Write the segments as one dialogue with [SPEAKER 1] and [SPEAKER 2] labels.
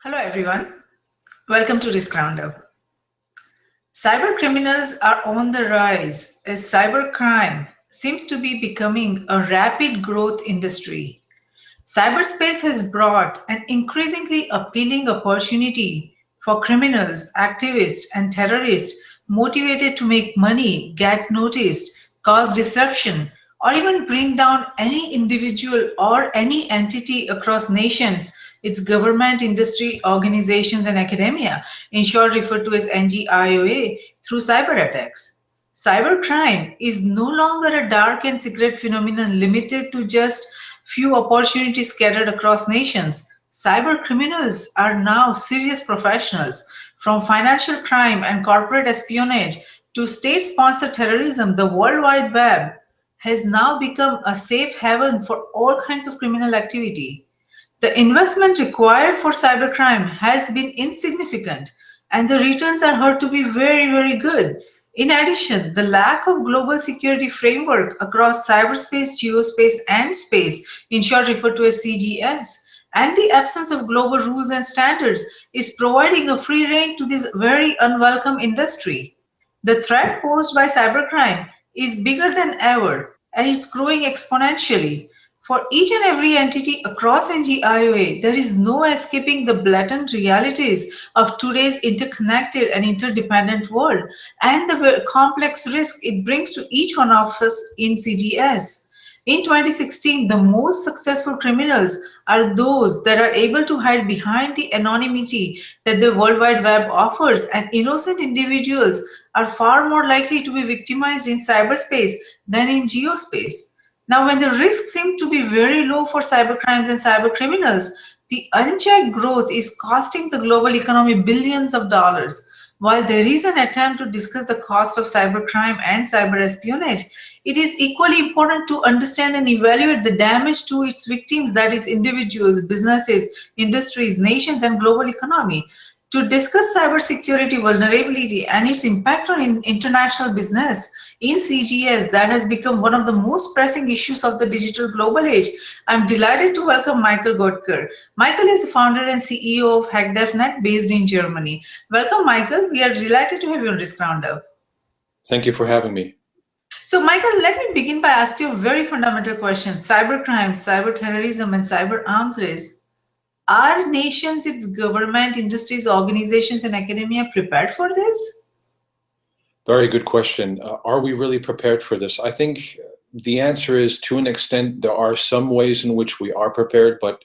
[SPEAKER 1] Hello everyone, welcome to Risk Roundup. Cyber criminals are on the rise as cybercrime seems to be becoming a rapid growth industry. Cyberspace has brought an increasingly appealing opportunity for criminals, activists, and terrorists motivated to make money, get noticed, cause disruption, or even bring down any individual or any entity across nations, its government, industry, organizations, and academia, in short referred to as NGIOA, through cyber attacks. Cybercrime is no longer a dark and secret phenomenon limited to just few opportunities scattered across nations. Cyber criminals are now serious professionals. From financial crime and corporate espionage to state sponsored terrorism, the World Wide Web has now become a safe haven for all kinds of criminal activity. The investment required for cybercrime has been insignificant, and the returns are heard to be very, very good. In addition, the lack of global security framework across cyberspace, geospace, and space, in short referred to as CGS, and the absence of global rules and standards is providing a free rein to this very unwelcome industry. The threat posed by cybercrime is bigger than ever, and it's growing exponentially. For each and every entity across NGIOA, there is no escaping the blatant realities of today's interconnected and interdependent world and the complex risk it brings to each one of us in CGS. In 2016, the most successful criminals are those that are able to hide behind the anonymity that the World Wide Web offers, and innocent individuals are far more likely to be victimized in cyberspace than in geospace. Now, when the risks seem to be very low for cybercrimes and cybercriminals, the unchecked growth is costing the global economy billions of dollars. While there is an attempt to discuss the cost of cybercrime and cyber-espionage, it is equally important to understand and evaluate the damage to its victims, that is, individuals, businesses, industries, nations, and global economy. To discuss cybersecurity vulnerability and its impact on international business in CGS that has become one of the most pressing issues of the digital global age, I'm delighted to welcome Michael Goedker. Michael is the founder and CEO of HAKDEFNET based in Germany. Welcome, Michael. We are delighted to have you on Risk Roundup.
[SPEAKER 2] Thank you for having me.
[SPEAKER 1] So, Michael, let me begin by asking you a very fundamental question. Cybercrime, cyber terrorism, and cyber arms race. Are nations, its government, industries, organizations, and academia prepared for this?
[SPEAKER 2] Very good question. Are we really prepared for this? I think the answer is, to an extent, there are some ways in which we are prepared, but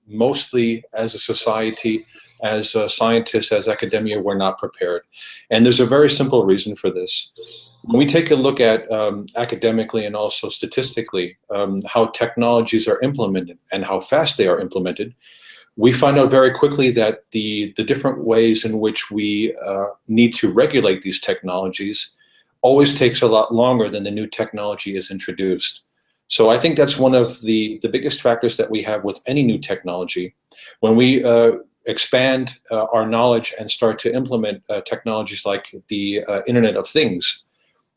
[SPEAKER 2] mostly as a society, as scientists, as academia, we're not prepared. And there's a very simple reason for this. When we take a look at academically and also statistically how technologies are implemented and how fast they are implemented, we find out very quickly that the different ways in which we need to regulate these technologies always takes a lot longer than the new technology is introduced. So I think that's one of the biggest factors that we have with any new technology. When we expand our knowledge and start to implement technologies like the Internet of Things,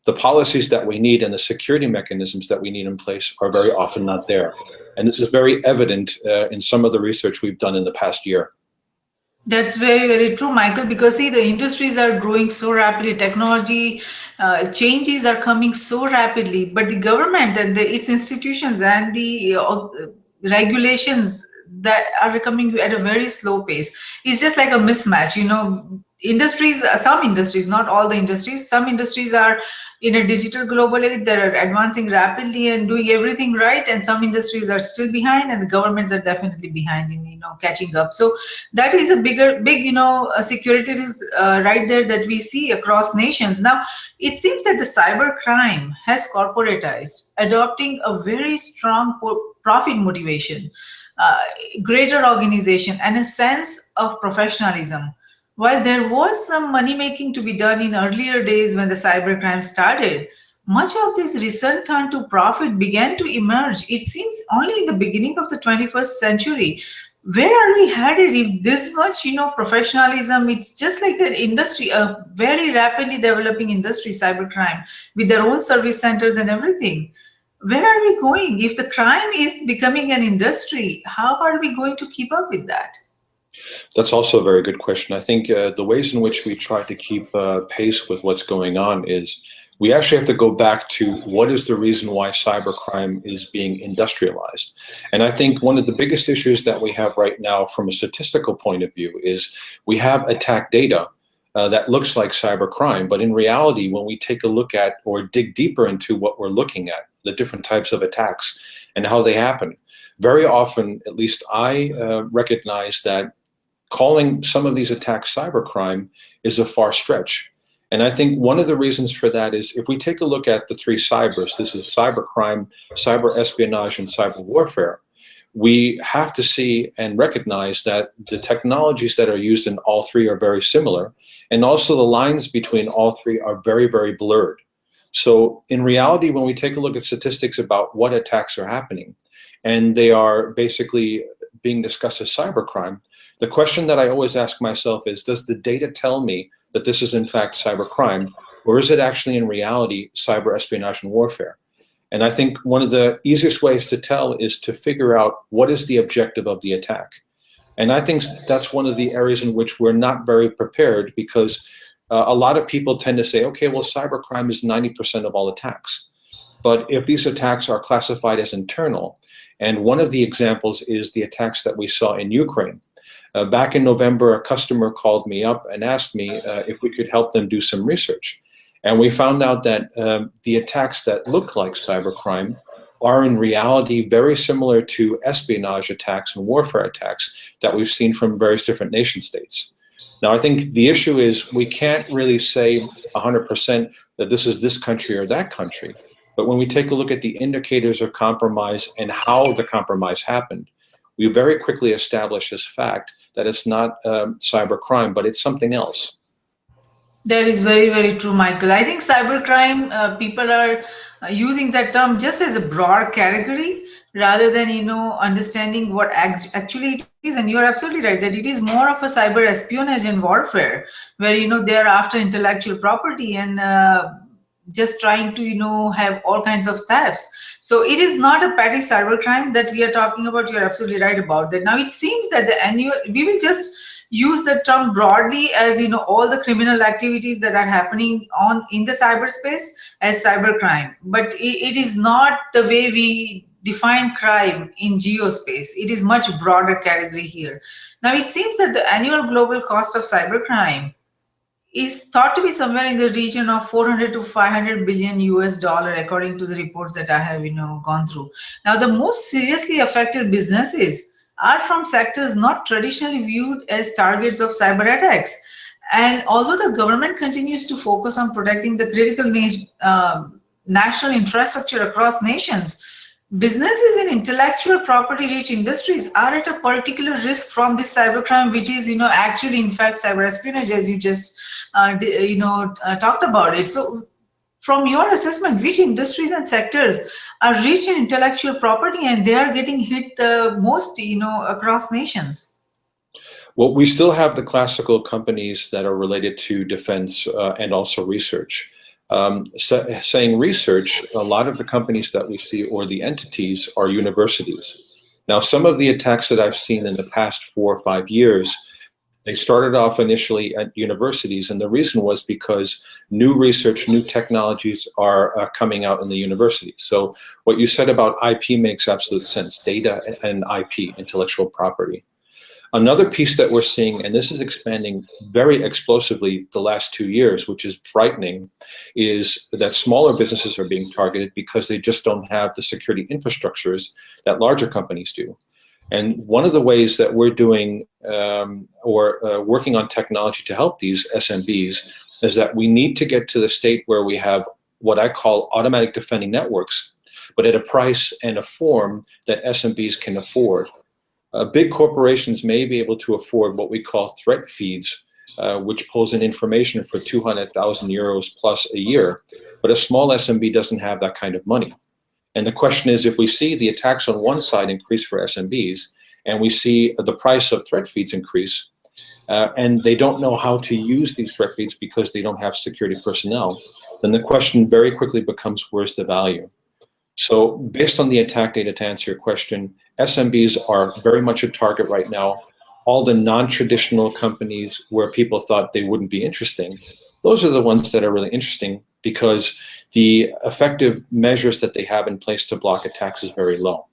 [SPEAKER 2] the policies that we need and the security mechanisms that we need in place are very often not there. And this is very evident in some of the research we've done in the past year.
[SPEAKER 1] That's very, very true, Michael, because see, the industries are growing so rapidly, technology changes are coming so rapidly, but the government and its institutions and the regulations that are coming at a very slow pace. It's just like a mismatch, you know. Industries, some industries, not all the industries, some industries are in a digital global age that are advancing rapidly and doing everything right, and some industries are still behind, and the governments are definitely behind in catching up. So that is a big security risk right there that we see across nations. Now it seems that the cyber crime has corporatized, adopting a very strong profit motivation, greater organization, and a sense of professionalism. While there was some money making to be done in earlier days when the cybercrime started, much of this recent turn to profit began to emerge. It seems only in the beginning of the 21st century. Where are we headed if this much, professionalism? It's just like an industry, a very rapidly developing industry, cybercrime, with their own service centers and everything. Where are we going? If the crime is becoming an industry, how are we going to keep up with that?
[SPEAKER 2] That's also a very good question. I think the ways in which we try to keep pace with what's going on is we actually have to go back to what is the reason why cybercrime is being industrialized. And I think one of the biggest issues that we have right now from a statistical point of view is we have attack data that looks like cybercrime, but in reality, when we take a look at or dig deeper into what we're looking at, the different types of attacks and how they happen, very often, at least I recognize that calling some of these attacks cybercrime is a far stretch. And I think one of the reasons for that is if we take a look at the three cybers, this is cybercrime, cyber-espionage, and cyber warfare, we have to see and recognize that the technologies that are used in all three are very similar. And also the lines between all three are very, very blurred. So in reality, when we take a look at statistics about what attacks are happening, and they are basically being discussed as cybercrime, the question that I always ask myself is, does the data tell me that this is in fact cybercrime, or is it actually in reality cyber espionage and warfare? And I think one of the easiest ways to tell is to figure out what is the objective of the attack. And I think that's one of the areas in which we're not very prepared, because a lot of people tend to say, okay, well, cybercrime is 90% of all attacks. But if these attacks are classified as internal, and one of the examples is the attacks that we saw in Ukraine. Back in November, a customer called me up and asked me if we could help them do some research. And we found out that the attacks that look like cybercrime are in reality very similar to espionage attacks and warfare attacks that we've seen from various different nation states. Now, I think the issue is we can't really say 100% that this is this country or that country. But when we take a look at the indicators of compromise and how the compromise happened, we very quickly establish as fact that it's not cybercrime, but it's something else.
[SPEAKER 1] That is very, very true, Michael. I think cybercrime, people are using that term just as a broad category rather than, understanding what actually it is. And you're absolutely right that it is more of a cyber espionage and warfare where, they're after intellectual property and just trying to, have all kinds of thefts. So it is not a petty cybercrime that we are talking about. You're absolutely right about that. Now, it seems that we will just use the term broadly as all the criminal activities that are happening in the cyberspace as cybercrime, but it is not the way we define crime in geospace. It is much broader category here. Now it seems that the annual global cost of cybercrime is thought to be somewhere in the region of 400 to 500 billion US dollar, according to the reports that I have gone through. Now the most seriously affected businesses are from sectors not traditionally viewed as targets of cyber attacks. And although the government continues to focus on protecting the critical national infrastructure across nations, businesses in intellectual property rich industries are at a particular risk from this cybercrime, which is actually in fact cyber espionage, as you just talked about it. So from your assessment, which industries and sectors are rich in intellectual property and they are getting hit the most, across nations?
[SPEAKER 2] Well, we still have the classical companies that are related to defense and also research. Saying research, a lot of the companies that we see or the entities are universities. Now, some of the attacks that I've seen in the past 4 or 5 years, they started off initially at universities, and the reason was because new research, new technologies are coming out in the university. So what you said about IP makes absolute sense, data and IP, intellectual property. Another piece that we're seeing, and this is expanding very explosively the last 2 years, which is frightening, is that smaller businesses are being targeted because they just don't have the security infrastructures that larger companies do. And one of the ways that we're doing working on technology to help these SMBs is that we need to get to the state where we have what I call automatic defending networks, but at a price and a form that SMBs can afford. Big corporations may be able to afford what we call threat feeds, which pulls in information for 200,000 euros plus a year, but a small SMB doesn't have that kind of money. And the question is, if we see the attacks on one side increase for SMBs, and we see the price of threat feeds increase, and they don't know how to use these threat feeds because they don't have security personnel, then the question very quickly becomes, where's the value? So based on the attack data, to answer your question, SMBs are very much a target right now. all the non-traditional companies where people thought they wouldn't be interesting, those are the ones that are really interesting because the effective measures that they have in place to block attacks is very low.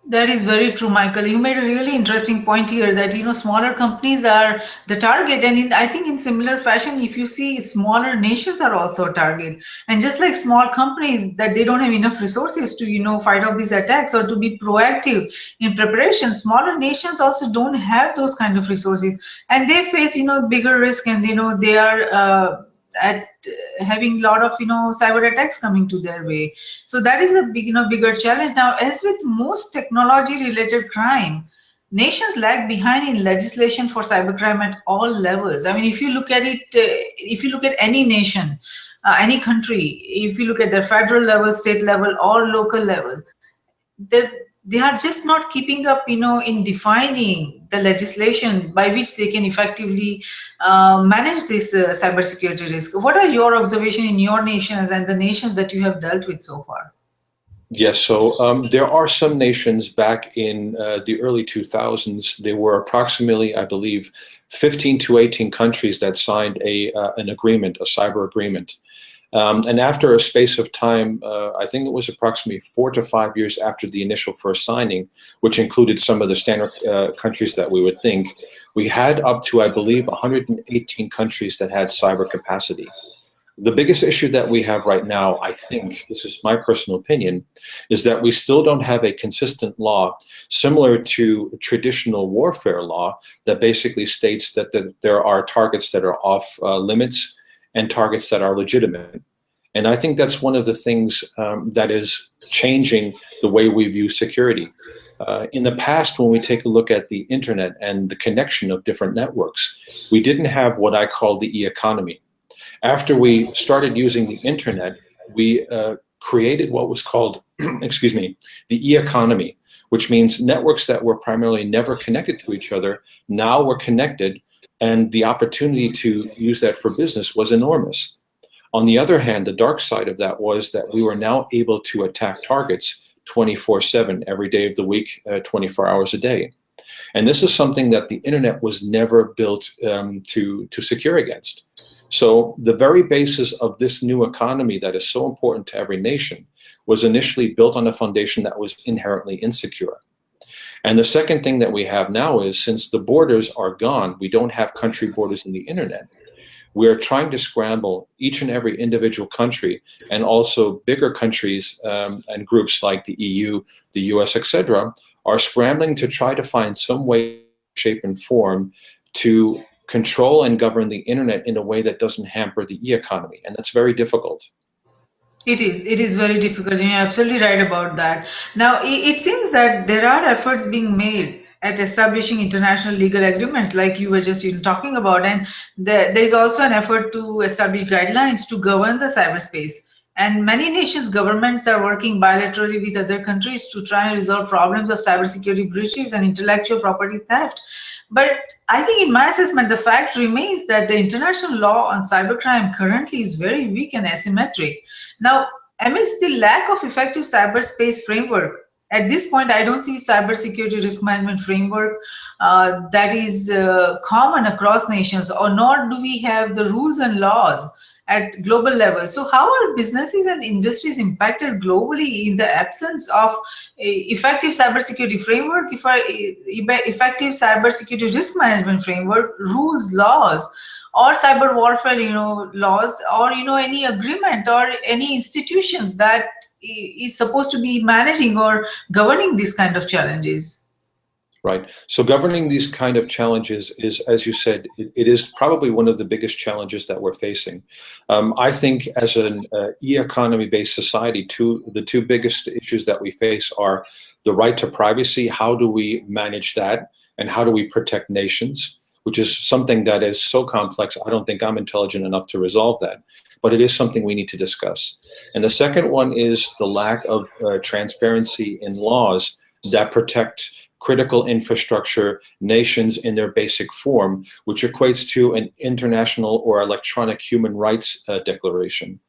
[SPEAKER 1] That is very true, Michael. You made a really interesting point here that, smaller companies are the target. And I think in similar fashion, if you see, smaller nations are also a target. And just like small companies that they don't have enough resources to, fight off these attacks or to be proactive in preparation, smaller nations also don't have those kind of resources. And they face, bigger risk, and, they are at having a lot of cyber attacks coming to their way. So that is a big bigger challenge. Now, as with most technology related crime, nations lag behind in legislation for cybercrime at all levels. I mean, if you look at it, if you look at any nation, any country, if you look at the federal level, state level, or local level, they are just not keeping up, in defining the legislation by which they can effectively manage this cybersecurity risk. What are your observations in your nations and the nations that you have dealt with so far?
[SPEAKER 2] Yes, so there are some nations back in the early 2000s. There were approximately, I believe, 15 to 18 countries that signed an agreement, a cyber agreement. And after a space of time, I think it was approximately 4 to 5 years after the initial first signing, which included some of the standard countries that we would think, we had up to, I believe, 118 countries that had cyber capacity. The biggest issue that we have right now, I think, this is my personal opinion, is that we still don't have a consistent law similar to traditional warfare law that basically states that there are targets that are off limits and targets that are legitimate. And I think that's one of the things that is changing the way we view security. In the past, when we take a look at the internet and the connection of different networks, we didn't have what I call the e-economy. After we started using the internet, we created what was called, excuse me, the e-economy, which means networks that were primarily never connected to each other now were connected, and the opportunity to use that for business was enormous. On the other hand, the dark side of that was that we were now able to attack targets 24/7, every day of the week, 24 hours a day. And this is something that the internet was never built to secure against. So the very basis of this new economy that is so important to every nation was initially built on a foundation that was inherently insecure. And the second thing that we have now is, since the borders are gone, we don't have country borders in the internet. We're trying to scramble each and every individual country, and also bigger countries and groups like the EU, the US, etc., are scrambling to try to find some way, shape, and form to control and govern the internet in a way that doesn't hamper the e-economy. And that's very difficult.
[SPEAKER 1] It is very difficult, and you're absolutely right about that. Now, it seems that there are efforts being made at establishing international legal agreements like you were just talking about, and there's also an effort to establish guidelines to govern the cyberspace. And many nations' governments are working bilaterally with other countries to try and resolve problems of cybersecurity breaches and intellectual property theft. But I think in my assessment, the fact remains that the international law on cybercrime currently is very weak and asymmetric. Now, amidst the lack of effective cyberspace framework, at this point, I don't see cybersecurity risk management framework that is common across nations, or nor do we have the rules and laws at global level. So how are businesses and industries impacted globally in the absence of effective cybersecurity framework, effective cybersecurity risk management framework, rules, laws, or cyber warfare, laws, or any agreement or any institutions that is supposed to be managing or governing these kind of challenges?
[SPEAKER 2] Right. So governing these kind of challenges is, as you said, it is probably one of the biggest challenges that we're facing. I think as an e-economy-based society, the two biggest issues that we face are the right to privacy. How do we manage that? And how do we protect nations? Which is something that is so complex, I don't think I'm intelligent enough to resolve that. But it is something we need to discuss. And the second one is the lack of transparency in laws that protect critical infrastructure, nations in their basic form, which equates to an international or electronic human rights declaration.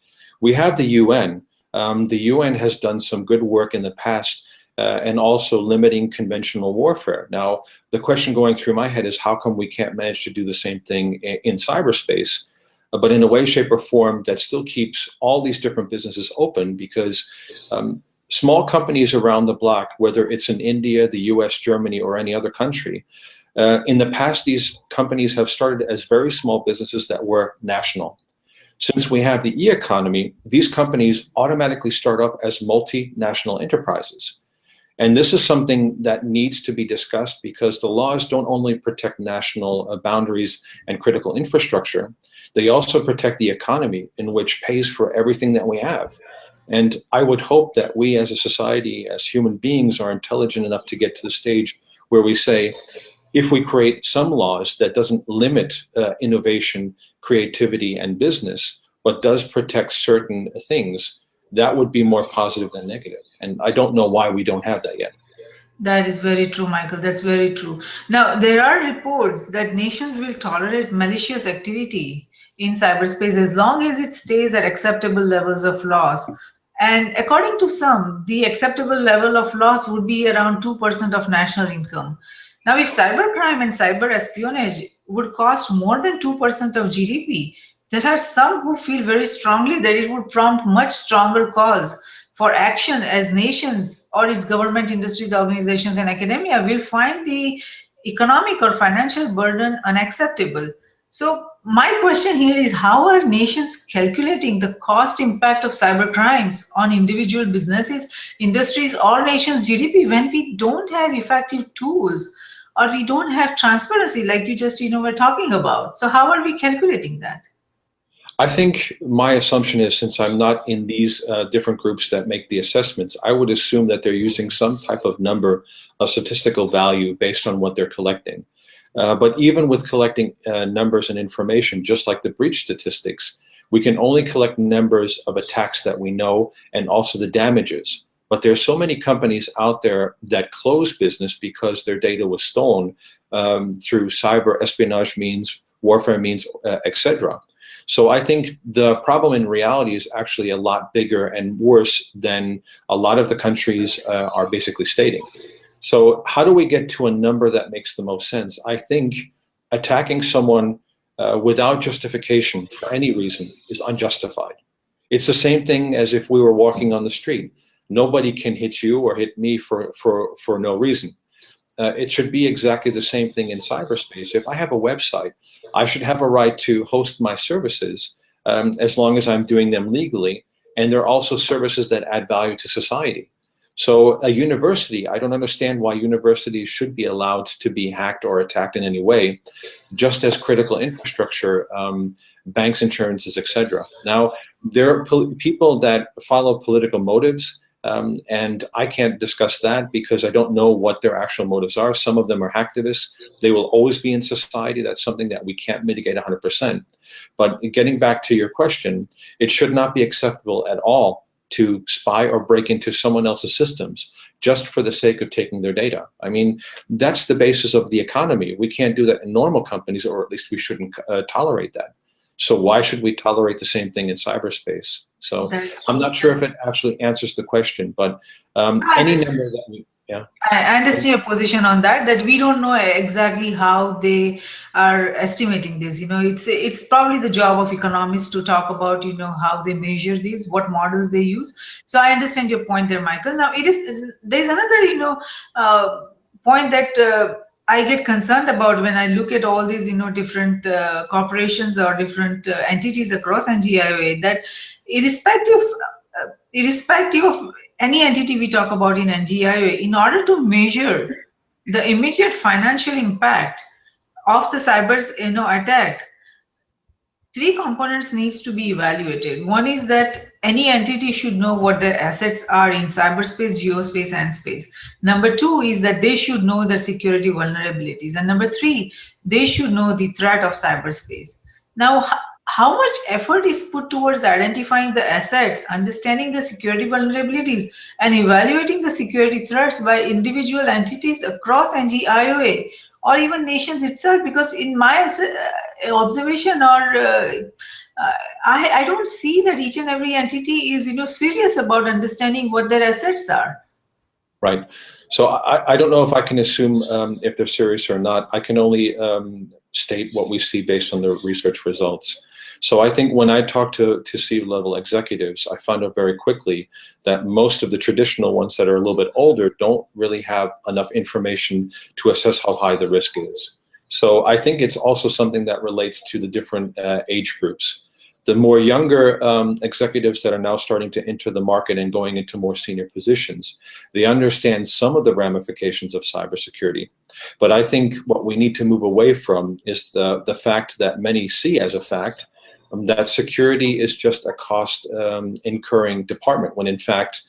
[SPEAKER 2] We have the UN. The UN has done some good work in the past and also limiting conventional warfare. Now, the question going through my head is how come we can't manage to do the same thing in cyberspace, but in a way, shape, or form that still keeps all these different businesses open, because small companies around the block, whether it's in India, the US, Germany, or any other country, in the past, these companies have started as very small businesses that were national. Since we have the e-economy, these companies automatically start up as multinational enterprises. And this is something that needs to be discussed, because the laws don't only protect national boundaries and critical infrastructure, they also protect the economy, in which pays for everything that we have. And I would hope that we as a society, as human beings, are intelligent enough to get to the stage where we say, if we create some laws that doesn't limit innovation, creativity, and business, but does protect certain things, that would be more positive than negative. And I don't know why we don't have that yet.
[SPEAKER 1] That is very true, Michael. That's very true. Now, there are reports that nations will tolerate malicious activity in cyberspace as long as it stays at acceptable levels of loss. And according to some, the acceptable level of loss would be around 2% of national income. Now, if cybercrime and cyber-espionage would cost more than 2% of GDP, there are some who feel very strongly that it would prompt much stronger cause for action, as nations or its government, industries, organizations, and academia will find the economic or financial burden unacceptable. So my question here is, how are nations calculating the cost impact of cyber crimes on individual businesses, industries, or nations' GDP when we don't have effective tools, or we don't have transparency like you just were talking about? So how are we calculating that?
[SPEAKER 2] I think my assumption is, since I'm not in these different groups that make the assessments, I would assume that they're using some type of number of statistical value based on what they're collecting. But even with collecting numbers and information, just like the breach statistics, we can only collect numbers of attacks that we know, and also the damages. But there's so many companies out there that close business because their data was stolen through cyber espionage means, warfare means, etc. So I think the problem in reality is actually a lot bigger and worse than a lot of the countries are basically stating. So how do we get to a number that makes the most sense? I think attacking someone without justification for any reason is unjustified. It's the same thing as if we were walking on the street. Nobody can hit you or hit me for no reason. It should be exactly the same thing in cyberspace. If I have a website, I should have a right to host my services as long as I'm doing them legally. And there are also services that add value to society. So a university, I don't understand why universities should be allowed to be hacked or attacked in any way, just as critical infrastructure, banks, insurances, etc. Now, there are people that follow political motives. And I can't discuss that because I don't know what their actual motives are. Some of them are hacktivists. They will always be in society. That's something that we can't mitigate 100%. But getting back to your question, it should not be acceptable at all to spy or break into someone else's systems just for the sake of taking their data. I mean, that's the basis of the economy. We can't do that in normal companies, or at least we shouldn't tolerate that. So why should we tolerate the same thing in cyberspace? So I'm not sure if it actually answers the question, but any number that we, yeah.
[SPEAKER 1] I understand your position on that, that we don't know exactly how they are estimating this. It's probably the job of economists to talk about, how they measure these, what models they use. So I understand your point there, Michael. Now there's another, point that I get concerned about when I look at all these, different corporations or different entities across NGIOA, that irrespective of any entity we talk about in NGIOA, in order to measure the immediate financial impact of the cyber attack, three components needs to be evaluated. One is that any entity should know what their assets are in cyberspace, geospace, and space. Number two is that they should know their security vulnerabilities. And number three, they should know the threat of cyberspace. Now, how much effort is put towards identifying the assets, understanding the security vulnerabilities, and evaluating the security threats by individual entities across NGIOA or even nations itself? Because in my observation, or I don't see that each and every entity is serious about understanding what their assets are.
[SPEAKER 2] Right. So I don't know if I can assume if they're serious or not. I can only state what we see based on the research results. So I think when I talk to C-level executives, I find out very quickly that most of the traditional ones that are a little bit older don't really have enough information to assess how high the risk is. So I think it's also something that relates to the different age groups. The more younger executives that are now starting to enter the market and going into more senior positions, they understand some of the ramifications of cybersecurity. But I think what we need to move away from is the fact that many see as a fact that security is just a cost incurring department, when in fact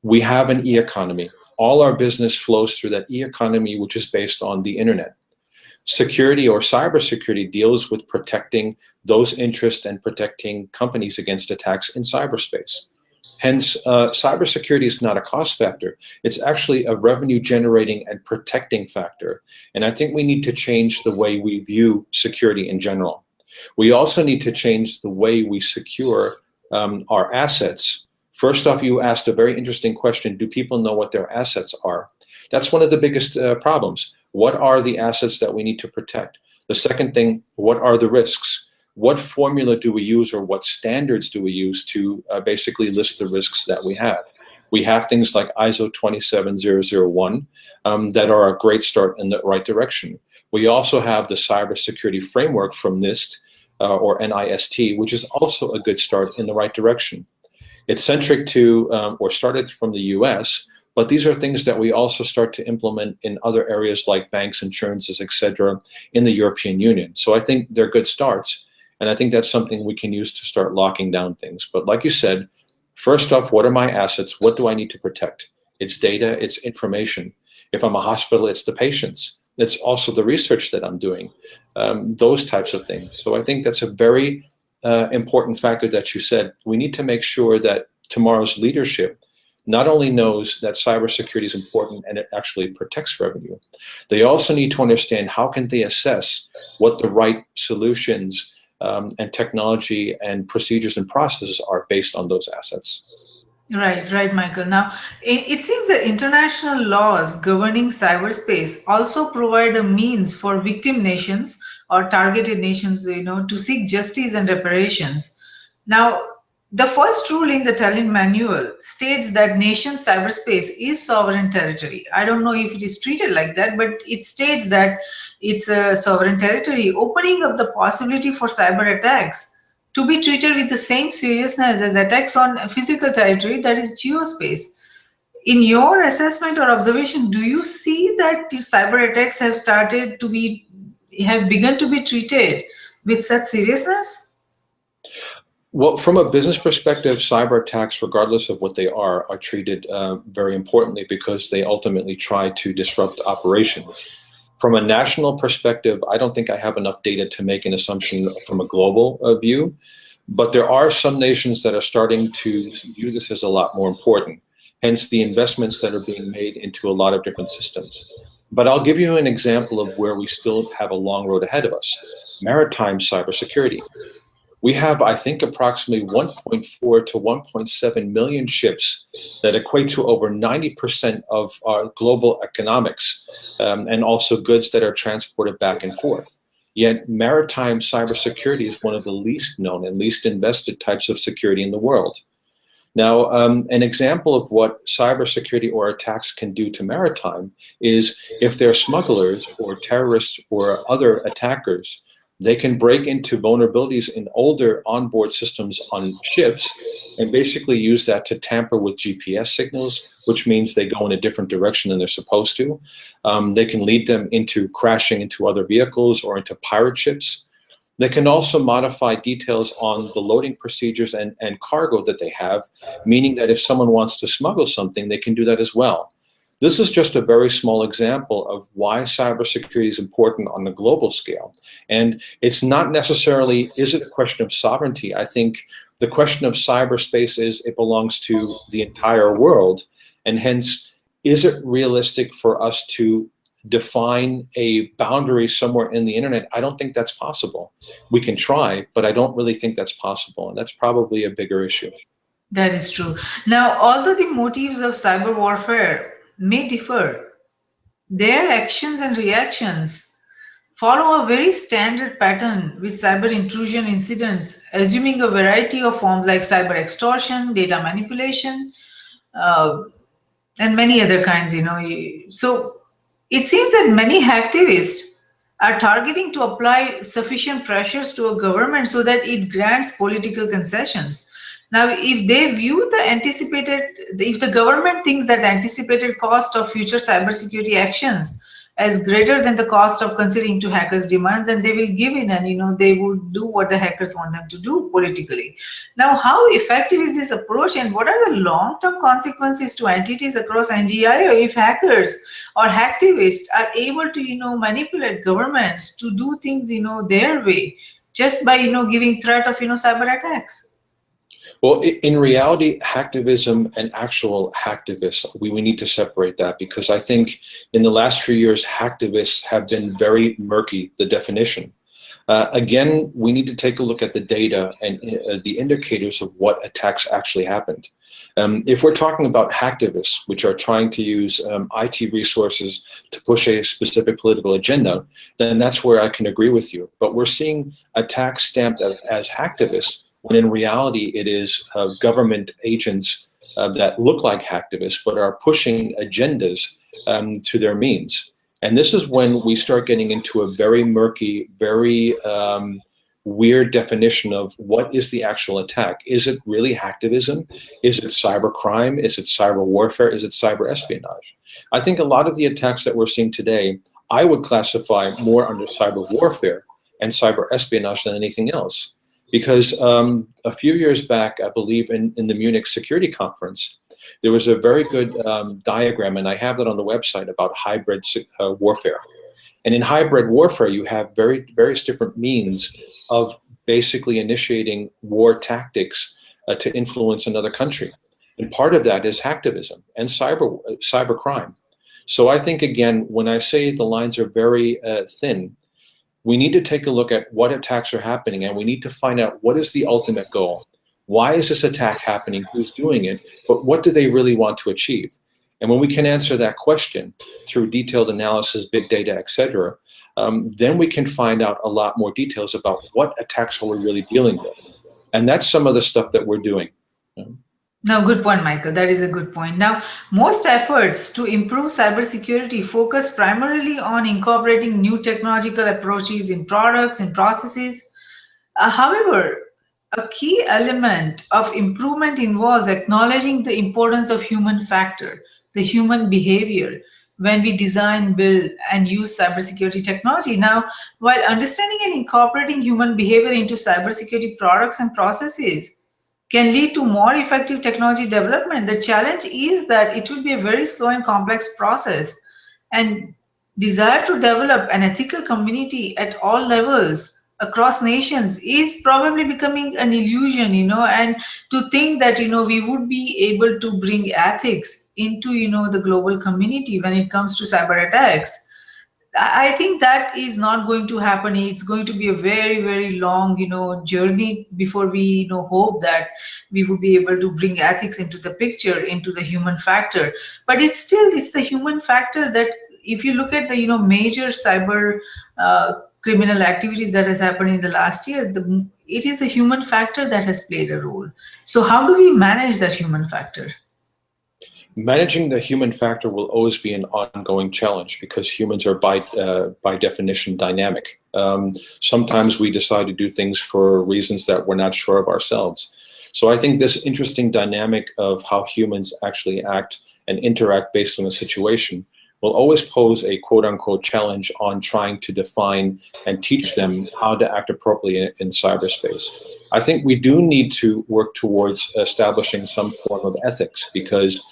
[SPEAKER 2] we have an e-economy. All our business flows through that e-economy, which is based on the internet. Security or cybersecurity deals with protecting those interests and protecting companies against attacks in cyberspace. Hence, cybersecurity is not a cost factor. It's actually a revenue generating and protecting factor. And I think we need to change the way we view security in general. We also need to change the way we secure our assets. First off, you asked a very interesting question. Do people know what their assets are? That's one of the biggest problems. What are the assets that we need to protect? The second thing, what are the risks? What formula do we use, or what standards do we use to basically list the risks that we have? We have things like ISO 27001 that are a great start in the right direction. We also have the cybersecurity framework from NIST or NIST, which is also a good start in the right direction. It's centric to or started from the US, but these are things that we also start to implement in other areas like banks, insurances, etc., in the European Union. So I think they're good starts, and I think that's something we can use to start locking down things. But like you said, first off, what are my assets? What do I need to protect? It's data, it's information. If I'm a hospital, it's the patients. It's also the research that I'm doing, those types of things. So I think that's a very important factor that you said. We need to make sure that tomorrow's leadership not only knows that cybersecurity is important and it actually protects revenue, they also need to understand how can they assess what the right solutions and technology and procedures and processes are based on those assets.
[SPEAKER 1] Right, Michael. Now, it seems that international laws governing cyberspace also provide a means for victim nations or targeted nations, to seek justice and reparations. Now, the first rule in the Tallinn Manual states that nation's cyberspace is sovereign territory. I don't know if it is treated like that, but it states that it's a sovereign territory, opening up the possibility for cyber attacks to be treated with the same seriousness as attacks on physical territory, that is geospace. In your assessment or observation, do you see that cyber attacks have begun to be treated with such seriousness?
[SPEAKER 2] Well, from a business perspective, cyber attacks, regardless of what they are treated very importantly, because they ultimately try to disrupt operations. From a national perspective, I don't think I have enough data to make an assumption from a global view, but there are some nations that are starting to view this as a lot more important, hence the investments that are being made into a lot of different systems. But I'll give you an example of where we still have a long road ahead of us: maritime cybersecurity. We have, I think, approximately 1.4 to 1.7 million ships that equate to over 90% of our global economics, and also goods that are transported back and forth. Yet maritime cybersecurity is one of the least known and least invested types of security in the world. Now, an example of what cybersecurity or attacks can do to maritime is if they're smugglers or terrorists or other attackers, they can break into vulnerabilities in older onboard systems on ships and basically use that to tamper with GPS signals, which means they go in a different direction than they're supposed to. They can lead them into crashing into other vehicles or into pirate ships. They can also modify details on the loading procedures and cargo that they have, meaning that if someone wants to smuggle something, they can do that as well. This is just a very small example of why cybersecurity is important on the global scale. And it's not necessarily, is it a question of sovereignty? I think the question of cyberspace is it belongs to the entire world. And hence, is it realistic for us to define a boundary somewhere in the internet? I don't think that's possible. We can try, but I don't really think that's possible. And that's probably a bigger issue.
[SPEAKER 1] That is true. Now, although the motives of cyber warfare may differ, their actions and reactions follow a very standard pattern with cyber intrusion incidents, assuming a variety of forms like cyber extortion, data manipulation, uh, and many other kinds, So it seems that many hacktivists are targeting to apply sufficient pressures to a government so that it grants political concessions. Now, if the government thinks that the anticipated cost of future cybersecurity actions as greater than the cost of considering to hackers' demands, then they will give in and they would do what the hackers want them to do politically. Now, how effective is this approach, and what are the long-term consequences to entities across NGI if hackers or hacktivists are able to, manipulate governments to do things, their way, just by, giving threat of, cyber attacks?
[SPEAKER 2] Well, in reality, hacktivism and actual hacktivists, we need to separate that, because I think in the last few years, hacktivists have been very murky, the definition. Again, we need to take a look at the data and the indicators of what attacks actually happened. If we're talking about hacktivists, which are trying to use IT resources to push a specific political agenda, then that's where I can agree with you. But we're seeing attacks stamped as hacktivists, when in reality it is government agents that look like hacktivists but are pushing agendas to their means. And this is when we start getting into a very murky, very weird definition of what is the actual attack. Is it really hacktivism? Is it cybercrime? Is it cyber warfare? Is it cyber-espionage? I think a lot of the attacks that we're seeing today, I would classify more under cyber warfare and cyber-espionage than anything else. Because a few years back, I believe in the Munich Security Conference, there was a very good diagram, and I have that on the website, about hybrid warfare. And in hybrid warfare, you have various different means of basically initiating war tactics to influence another country. And part of that is hacktivism and cybercrime. So I think, again, when I say the lines are very thin, we need to take a look at what attacks are happening, and we need to find out what is the ultimate goal. Why is this attack happening? Who's doing it? But what do they really want to achieve? And when we can answer that question through detailed analysis, big data, etc., then we can find out a lot more details about what attacks are we really dealing with. And that's some of the stuff that we're doing.
[SPEAKER 1] No, good point, Michael. That is a good point. Now, most efforts to improve cybersecurity focus primarily on incorporating new technological approaches in products and processes. However, a key element of improvement involves acknowledging the importance of human factor, the human behavior, when we design, build, and use cybersecurity technology. Now, while understanding and incorporating human behavior into cybersecurity products and processes can lead to more effective technology development, the challenge is that it will be a very slow and complex process, and desire to develop an ethical community at all levels across nations is probably becoming an illusion, and to think that, we would be able to bring ethics into, the global community when it comes to cyber attacks, I think that is not going to happen. It's going to be a very, very long, journey before we, hope that we will be able to bring ethics into the picture, into the human factor. But it's the human factor that, if you look at the, major cyber criminal activities that has happened in the last year, it is the human factor that has played a role. So how do we manage that human factor?
[SPEAKER 2] Managing the human factor will always be an ongoing challenge, because humans are by definition dynamic. Sometimes we decide to do things for reasons that we're not sure of ourselves. So I think this interesting dynamic of how humans actually act and interact based on a situation will always pose a quote-unquote challenge on trying to define and teach them how to act appropriately in cyberspace. I think we do need to work towards establishing some form of ethics, because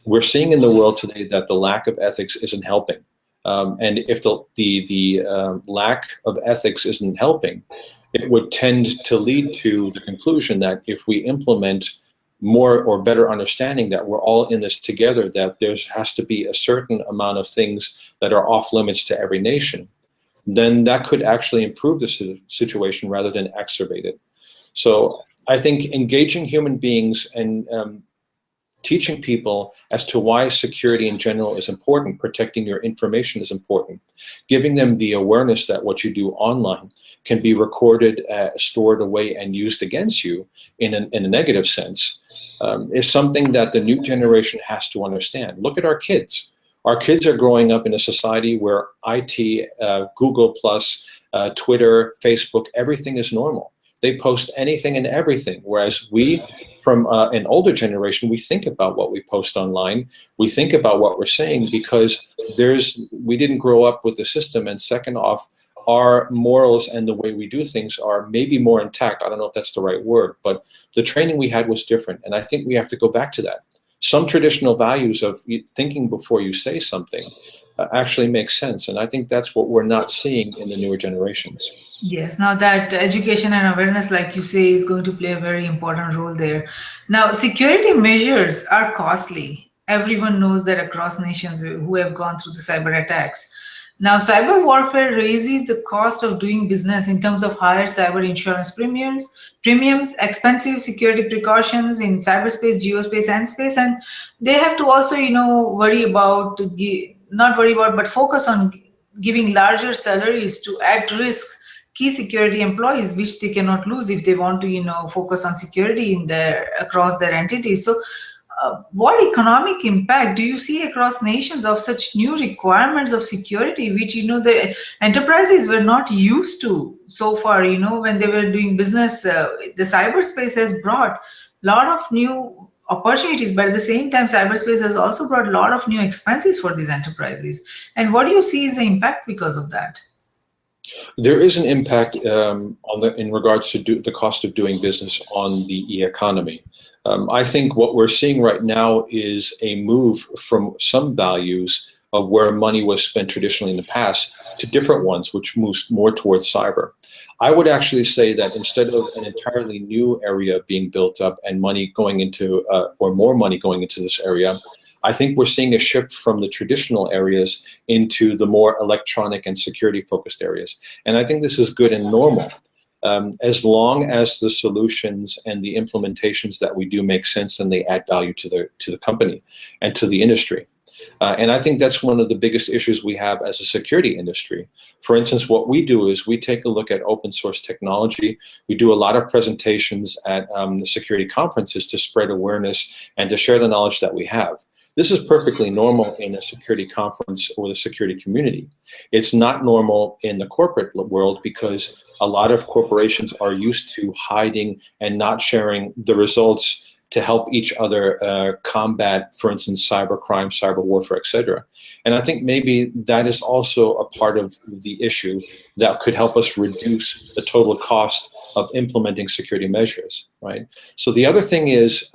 [SPEAKER 2] we're seeing in the world today that the lack of ethics isn't helping. And if the lack of ethics isn't helping, it would tend to lead to the conclusion that if we implement more or better understanding that we're all in this together, that there has to be a certain amount of things that are off limits to every nation, then that could actually improve the situation rather than exacerbate it. So I think engaging human beings and teaching people as to why security in general is important, protecting your information is important, giving them the awareness that what you do online can be recorded, stored away, and used against you in a negative sense, is something that the new generation has to understand. Look at our kids. Our kids are growing up in a society where IT, Google Plus, Twitter, Facebook, everything is normal. They post anything and everything, whereas we, from an older generation, we think about what we post online. We think about what we're saying because we didn't grow up with the system. And second off, our morals and the way we do things are maybe more intact. I don't know if that's the right word, but the training we had was different. And I think we have to go back to that. Some traditional values of thinking before you say something actually makes sense. And I think that's what we're not seeing in the newer generations.
[SPEAKER 1] Yes, now that education and awareness, like you say, is going to play a very important role there. Now, security measures are costly. Everyone knows that across nations who have gone through the cyber attacks. Now, cyber warfare raises the cost of doing business in terms of higher cyber insurance premiums, expensive security precautions in cyberspace, geospace, and space, and they have to also, worry about, not worry about, but focus on giving larger salaries to at-risk key security employees, which they cannot lose if they want to, focus on security in across their entities. So, what economic impact do you see across nations of such new requirements of security, which the enterprises were not used to so far? When they were doing business, the cyberspace has brought a lot of new opportunities, but at the same time, cyberspace has also brought a lot of new expenses for these enterprises. And what do you see is the impact because of that?
[SPEAKER 2] There is an impact in regards to the cost of doing business on the economy. I think what we're seeing right now is a move from some values of where money was spent traditionally in the past to different ones, which moves more towards cyber. I would actually say that instead of an entirely new area being built up and money going into, or more money going into this area, I think we're seeing a shift from the traditional areas into the more electronic and security focused areas. And I think this is good and normal. As long as the solutions and the implementations that we do make sense and they add value to the company and to the industry. And I think that's one of the biggest issues we have as a security industry. For instance, what we do is we take a look at open source technology. We do a lot of presentations at the security conferences to spread awareness and to share the knowledge that we have. This is perfectly normal in a security conference or the security community. It's not normal in the corporate world because a lot of corporations are used to hiding and not sharing the results to help each other combat, for instance, cybercrime, cyber warfare, etc. And I think maybe that is also a part of the issue that could help us reduce the total cost of implementing security measures, right? So the other thing is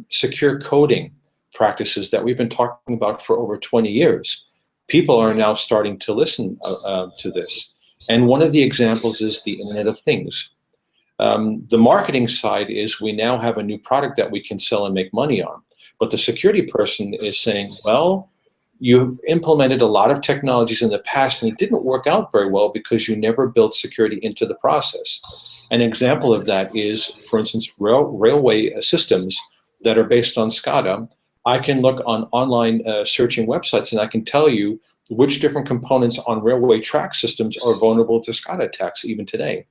[SPEAKER 2] secure coding practices that we've been talking about for over 20 years. People are now starting to listen to this. And one of the examples is the Internet of Things. The marketing side is we now have a new product that we can sell and make money on. But the security person is saying, well, you've implemented a lot of technologies in the past and it didn't work out very well because you never built security into the process. An example of that is, for instance, railway systems that are based on SCADA. I can look on online searching websites and I can tell you which different components on railway track systems are vulnerable to SCADA attacks even today.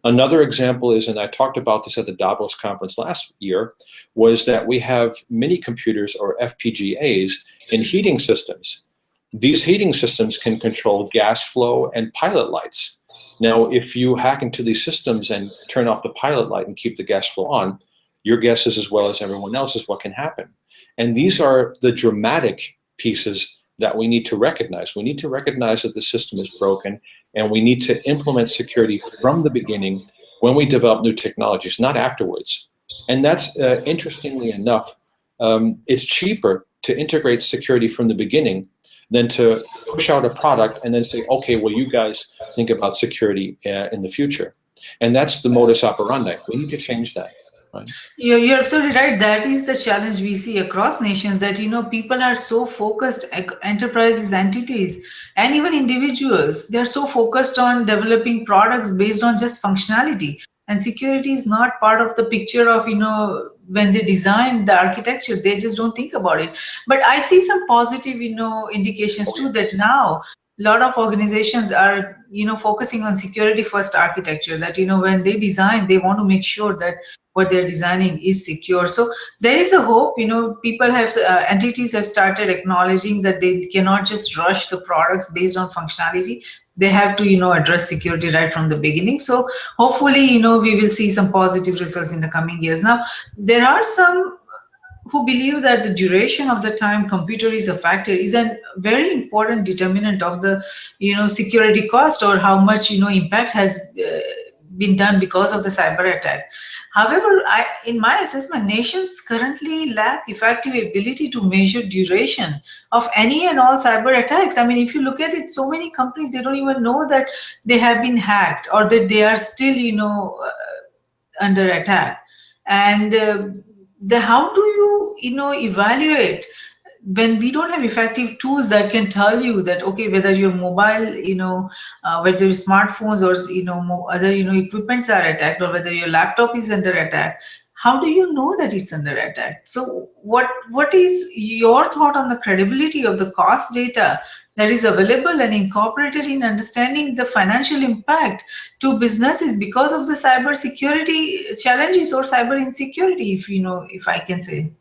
[SPEAKER 2] Another example is, and I talked about this at the Davos conference last year, was that we have mini computers or FPGAs in heating systems. These heating systems can control gas flow and pilot lights. Now, if you hack into these systems and turn off the pilot light and keep the gas flow on, your guess is as well as everyone else's what can happen. And these are the dramatic pieces that we need to recognize. We need to recognize that the system is broken, and we need to implement security from the beginning when we develop new technologies, not afterwards. And that's, interestingly enough, it's cheaper to integrate security from the beginning than to push out a product and then say, okay, well, you guys think about security in the future. And that's the modus operandi. We need to change that. Right.
[SPEAKER 1] You're absolutely right. That is the challenge we see across nations, that people are so focused, enterprises, entities, and even individuals, they're so focused on developing products based on just functionality. And security is not part of the picture of when they design the architecture, they just don't think about it. But I see some positive, indications too, that now a lot of organizations are, focusing on security first architecture, that, when they design, they want to make sure that what they're designing is secure. So there is a hope, people have, entities have started acknowledging that they cannot just rush the products based on functionality. They have to, address security right from the beginning. So hopefully, we will see some positive results in the coming years. Now, there are some who believe that the duration of the time computer is a factor is a very important determinant of the, security cost, or how much, impact has been done because of the cyber attack. However, in my assessment, nations currently lack effective ability to measure duration of any and all cyber attacks. I mean, if you look at it, so many companies, they don't even know that they have been hacked, or that they are still, under attack. And the how do you, evaluate when we don't have effective tools that can tell you that, okay, whether your mobile, whether your smartphones or, other, equipments are attacked, or whether your laptop is under attack, how do you know that it's under attack? So what is your thought on the credibility of the cost data that is available and incorporated in understanding the financial impact to businesses because of the cyber security challenges or cyber insecurity, if I can say?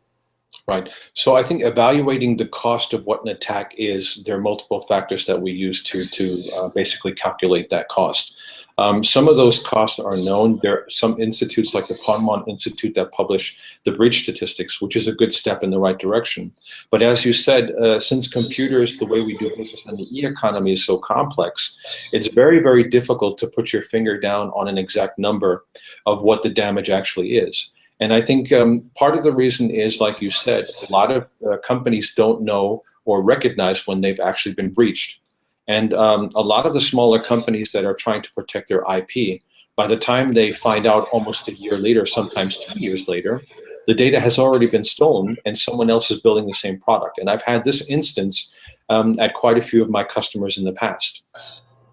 [SPEAKER 2] Right. So I think evaluating the cost of what an attack is, there are multiple factors that we use to basically calculate that cost. Some of those costs are known. There are some institutes like the Panman Institute that publish the breach statistics, which is a good step in the right direction. But as you said, since computers, the way we do business and the e-economy is so complex, it's very, very difficult to put your finger down on an exact number of what the damage actually is. And I think part of the reason is, like you said, a lot of companies don't know or recognize when they've actually been breached. And a lot of the smaller companies that are trying to protect their IP, by the time they find out almost a year later, sometimes 2 years later, the data has already been stolen and someone else is building the same product. And I've had this instance at quite a few of my customers in the past.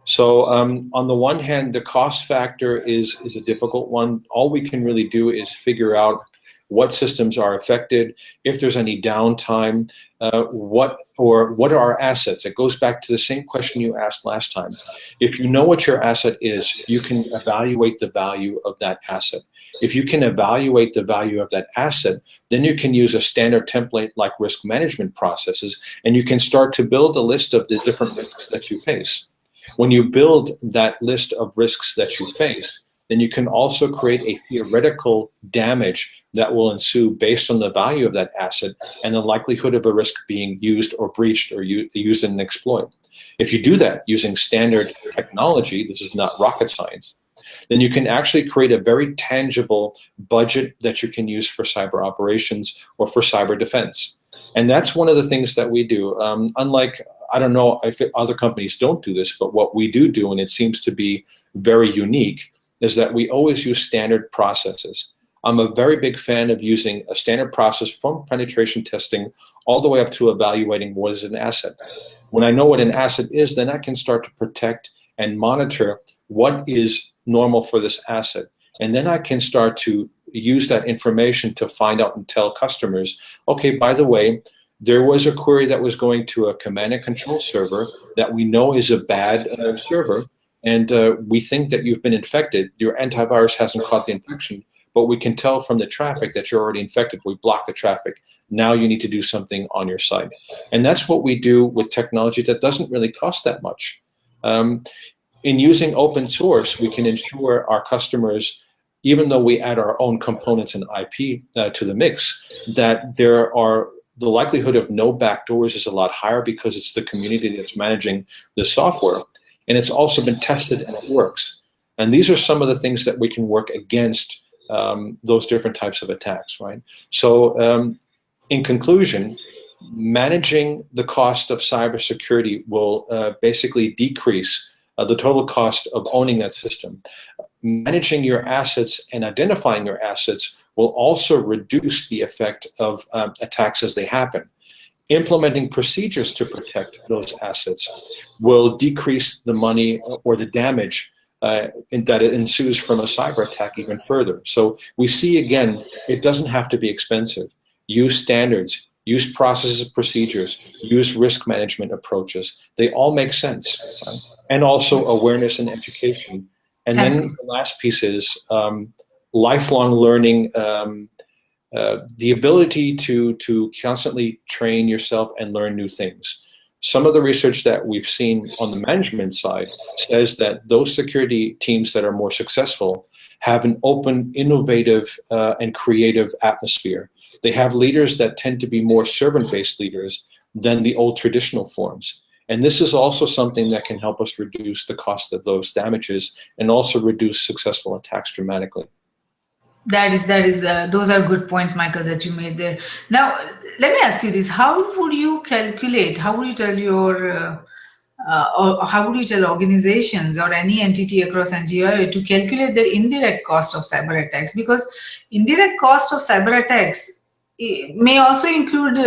[SPEAKER 2] So on the one hand, the cost factor is a difficult one. All we can really do is figure out what systems are affected, if there's any downtime, what are our assets. It goes back to the same question you asked last time. If you know what your asset is, you can evaluate the value of that asset. If you can evaluate the value of that asset, then you can use a standard template like risk management processes, and you can start to build a list of the different risks that you face. When you build that list of risks that you face, then you can also create a theoretical damage that will ensue based on the value of that asset and the likelihood of a risk being used or breached or used in an exploit. If you do that using standard technology, this is not rocket science, then you can actually create a very tangible budget that you can use for cyber operations or for cyber defense. And that's one of the things that we do. Unlike, I don't know if other companies don't do this, but what we do, and it seems to be very unique, is that we always use standard processes. I'm a very big fan of using a standard process from penetration testing all the way up to evaluating what is an asset. When I know what an asset is, then I can start to protect and monitor what is normal for this asset. And then I can start to use that information to find out and tell customers, okay, by the way, there was a query that was going to a command and control server that we know is a bad server, and we think that you've been infected. Your antivirus hasn't caught the infection, but we can tell from the traffic that you're already infected. We block the traffic. Now you need to do something on your site. And that's what we do with technology that doesn't really cost that much. In using open source, we can ensure our customers, even though we add our own components and IP to the mix, that the likelihood of no backdoors is a lot higher because it's the community that's managing the software. And it's also been tested and it works. And these are some of the things that we can work against those different types of attacks, right? So in conclusion, managing the cost of cybersecurity will basically decrease the total cost of owning that system. Managing your assets and identifying your assets will also reduce the effect of attacks as they happen. Implementing procedures to protect those assets will decrease the money or the damage and that it ensues from a cyber attack even further. So we see, again, it doesn't have to be expensive. Use standards, use processes, procedures, use risk management approaches. They all make sense, right? And also awareness and education. And then the last piece is lifelong learning, the ability to constantly train yourself and learn new things. Some of the research that we've seen on the management side says that those security teams that are more successful have an open, innovative, and creative atmosphere. They have leaders that tend to be more servant-based leaders than the old traditional forms. And this is also something that can help us reduce the cost of those damages and also reduce successful attacks dramatically.
[SPEAKER 1] Those are good points, Michael, that you made there. Now, let me ask you this: how would you calculate? How would you tell or how would you tell organizations or any entity across NGO to calculate the indirect cost of cyber attacks? Because indirect cost of cyber attacks may also include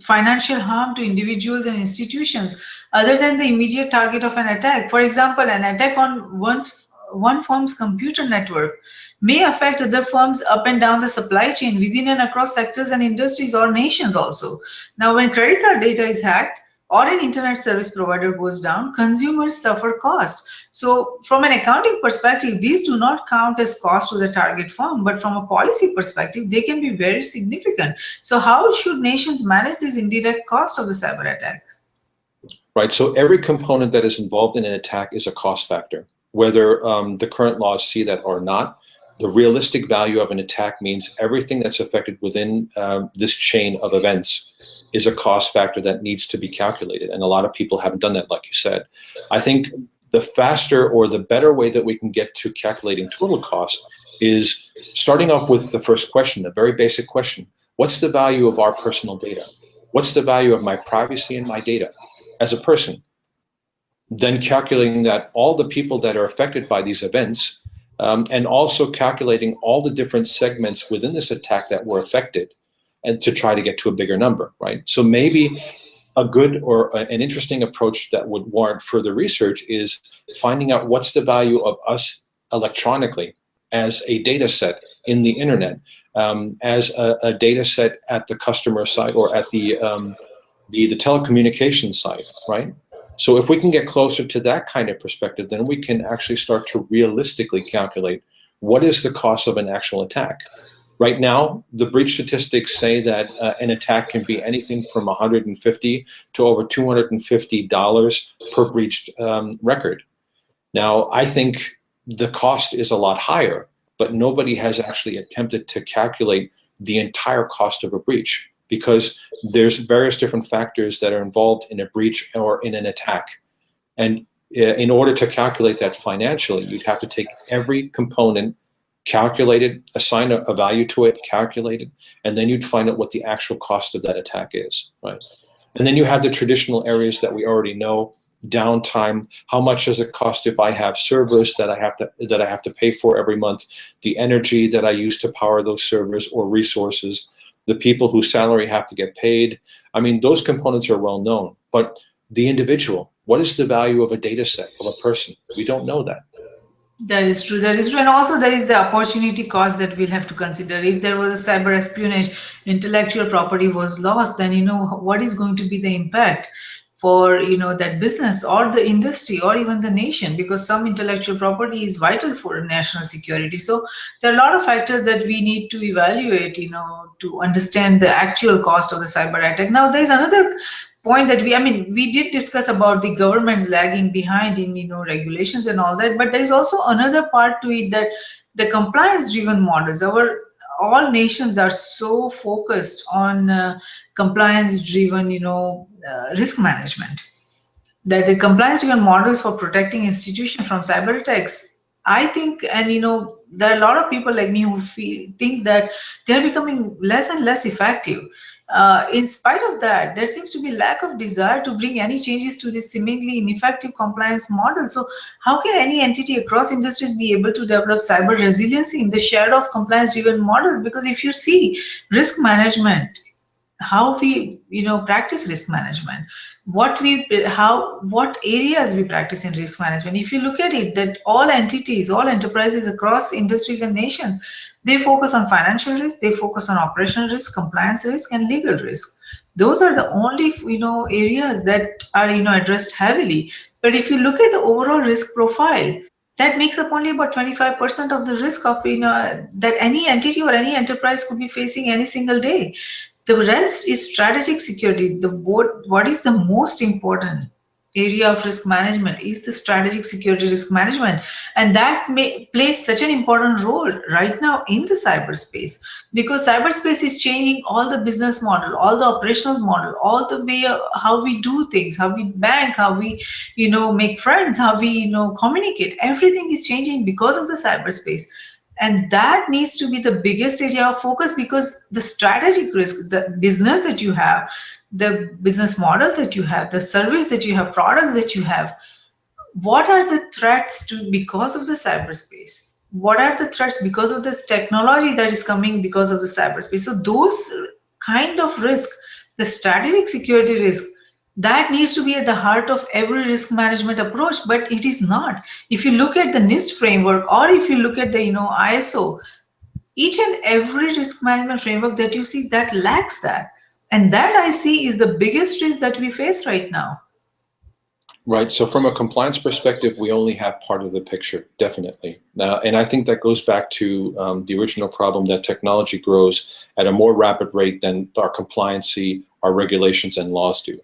[SPEAKER 1] financial harm to individuals and institutions other than the immediate target of an attack. For example, an attack on one firm's computer network may affect other firms up and down the supply chain within and across sectors and industries or nations also. Now, when credit card data is hacked or an internet service provider goes down, consumers suffer cost. So from an accounting perspective, these do not count as cost to the target firm, but from a policy perspective, they can be very significant. So how should nations manage these indirect costs of the cyber attacks?
[SPEAKER 2] Right, so every component that is involved in an attack is a cost factor. Whether the current laws see that or not, the realistic value of an attack means everything that's affected within this chain of events is a cost factor that needs to be calculated. And a lot of people haven't done that, like you said. I think the faster or the better way that we can get to calculating total cost is starting off with the first question, a very basic question. What's the value of our personal data? What's the value of my privacy and my data as a person? Then calculating that all the people that are affected by these events, and also calculating all the different segments within this attack that were affected, and to try to get to a bigger number, right? So maybe a good or an interesting approach that would warrant further research is finding out what's the value of us electronically as a data set in the internet, as a data set at the customer side or at the telecommunications side, right? So if we can get closer to that kind of perspective, then we can actually start to realistically calculate what is the cost of an actual attack. Right now, the breach statistics say that an attack can be anything from $150 to over $250 per breached record. Now, I think the cost is a lot higher, but nobody has actually attempted to calculate the entire cost of a breach, because there's various different factors that are involved in a breach or in an attack. And in order to calculate that financially, you'd have to take every component, calculate it, assign a value to it, calculate it, and then you'd find out what the actual cost of that attack is, right? And then you have the traditional areas that we already know: downtime, how much does it cost if I have servers that I have to pay for every month, the energy that I use to power those servers or resources, the people whose salary have to get paid. I mean, those components are well known, but the individual, what is the value of a data set of a person? We don't know that.
[SPEAKER 1] That is true. That is true. And also there is the opportunity cost that we'll have to consider. If there was a cyber espionage, intellectual property was lost, then, what is going to be the impact for, that business or the industry or even the nation, because some intellectual property is vital for national security. So there are a lot of factors that we need to evaluate, to understand the actual cost of the cyber attack. Now, there's another point that we did discuss about the governments lagging behind in, regulations and all that, but there is also another part to it, that the compliance driven models, all nations are so focused on compliance driven, risk management, that the compliance driven models for protecting institutions from cyber attacks, I think, and there are a lot of people like me who think that they're becoming less and less effective. In spite of that, there seems to be lack of desire to bring any changes to this seemingly ineffective compliance model. So how can any entity across industries be able to develop cyber resiliency in the shadow of compliance driven models? Because if you see risk management how we practice risk management, what areas we practice in risk management. If you look at it, that all entities, all enterprises across industries and nations, they focus on financial risk, they focus on operational risk, compliance risk, and legal risk. Those are the only areas that are addressed heavily. But if you look at the overall risk profile, that makes up only about 25% of the risk of that any entity or any enterprise could be facing any single day. The rest is strategic security. What is the most important area of risk management is the strategic security risk management, and that plays such an important role right now in the cyberspace, because cyberspace is changing all the business model, all the operations model, all the way how we do things, how we bank, how we make friends, how we communicate. Everything is changing because of the cyberspace, and that needs to be the biggest area of focus, because the strategic risk, the business that you have, the business model that you have, the service that you have, products that you have, what are the threats to because of the cyberspace? What are the threats because of this technology that is coming because of the cyberspace? So those kind of risk, the strategic security risk, that needs to be at the heart of every risk management approach, but it is not. If you look at the NIST framework, or if you look at the ISO, each and every risk management framework that you see, that lacks that. And that I see is the biggest risk that we face right now.
[SPEAKER 2] Right. So from a compliance perspective, we only have part of the picture, definitely. And I think that goes back to the original problem that technology grows at a more rapid rate than our compliancy, our regulations and laws do.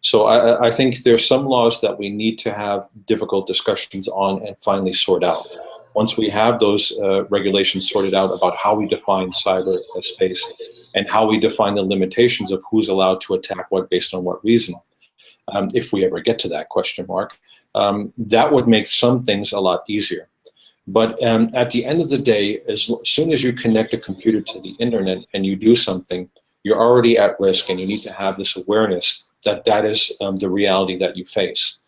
[SPEAKER 2] So I think there's some laws that we need to have difficult discussions on and finally sort out. Once we have those regulations sorted out about how we define cyberspace and how we define the limitations of who's allowed to attack what based on what reason, if we ever get to that question mark, that would make some things a lot easier. But at the end of the day, as soon as you connect a computer to the internet and you do something, you're already at risk, and you need to have this awareness that that is the reality that you face.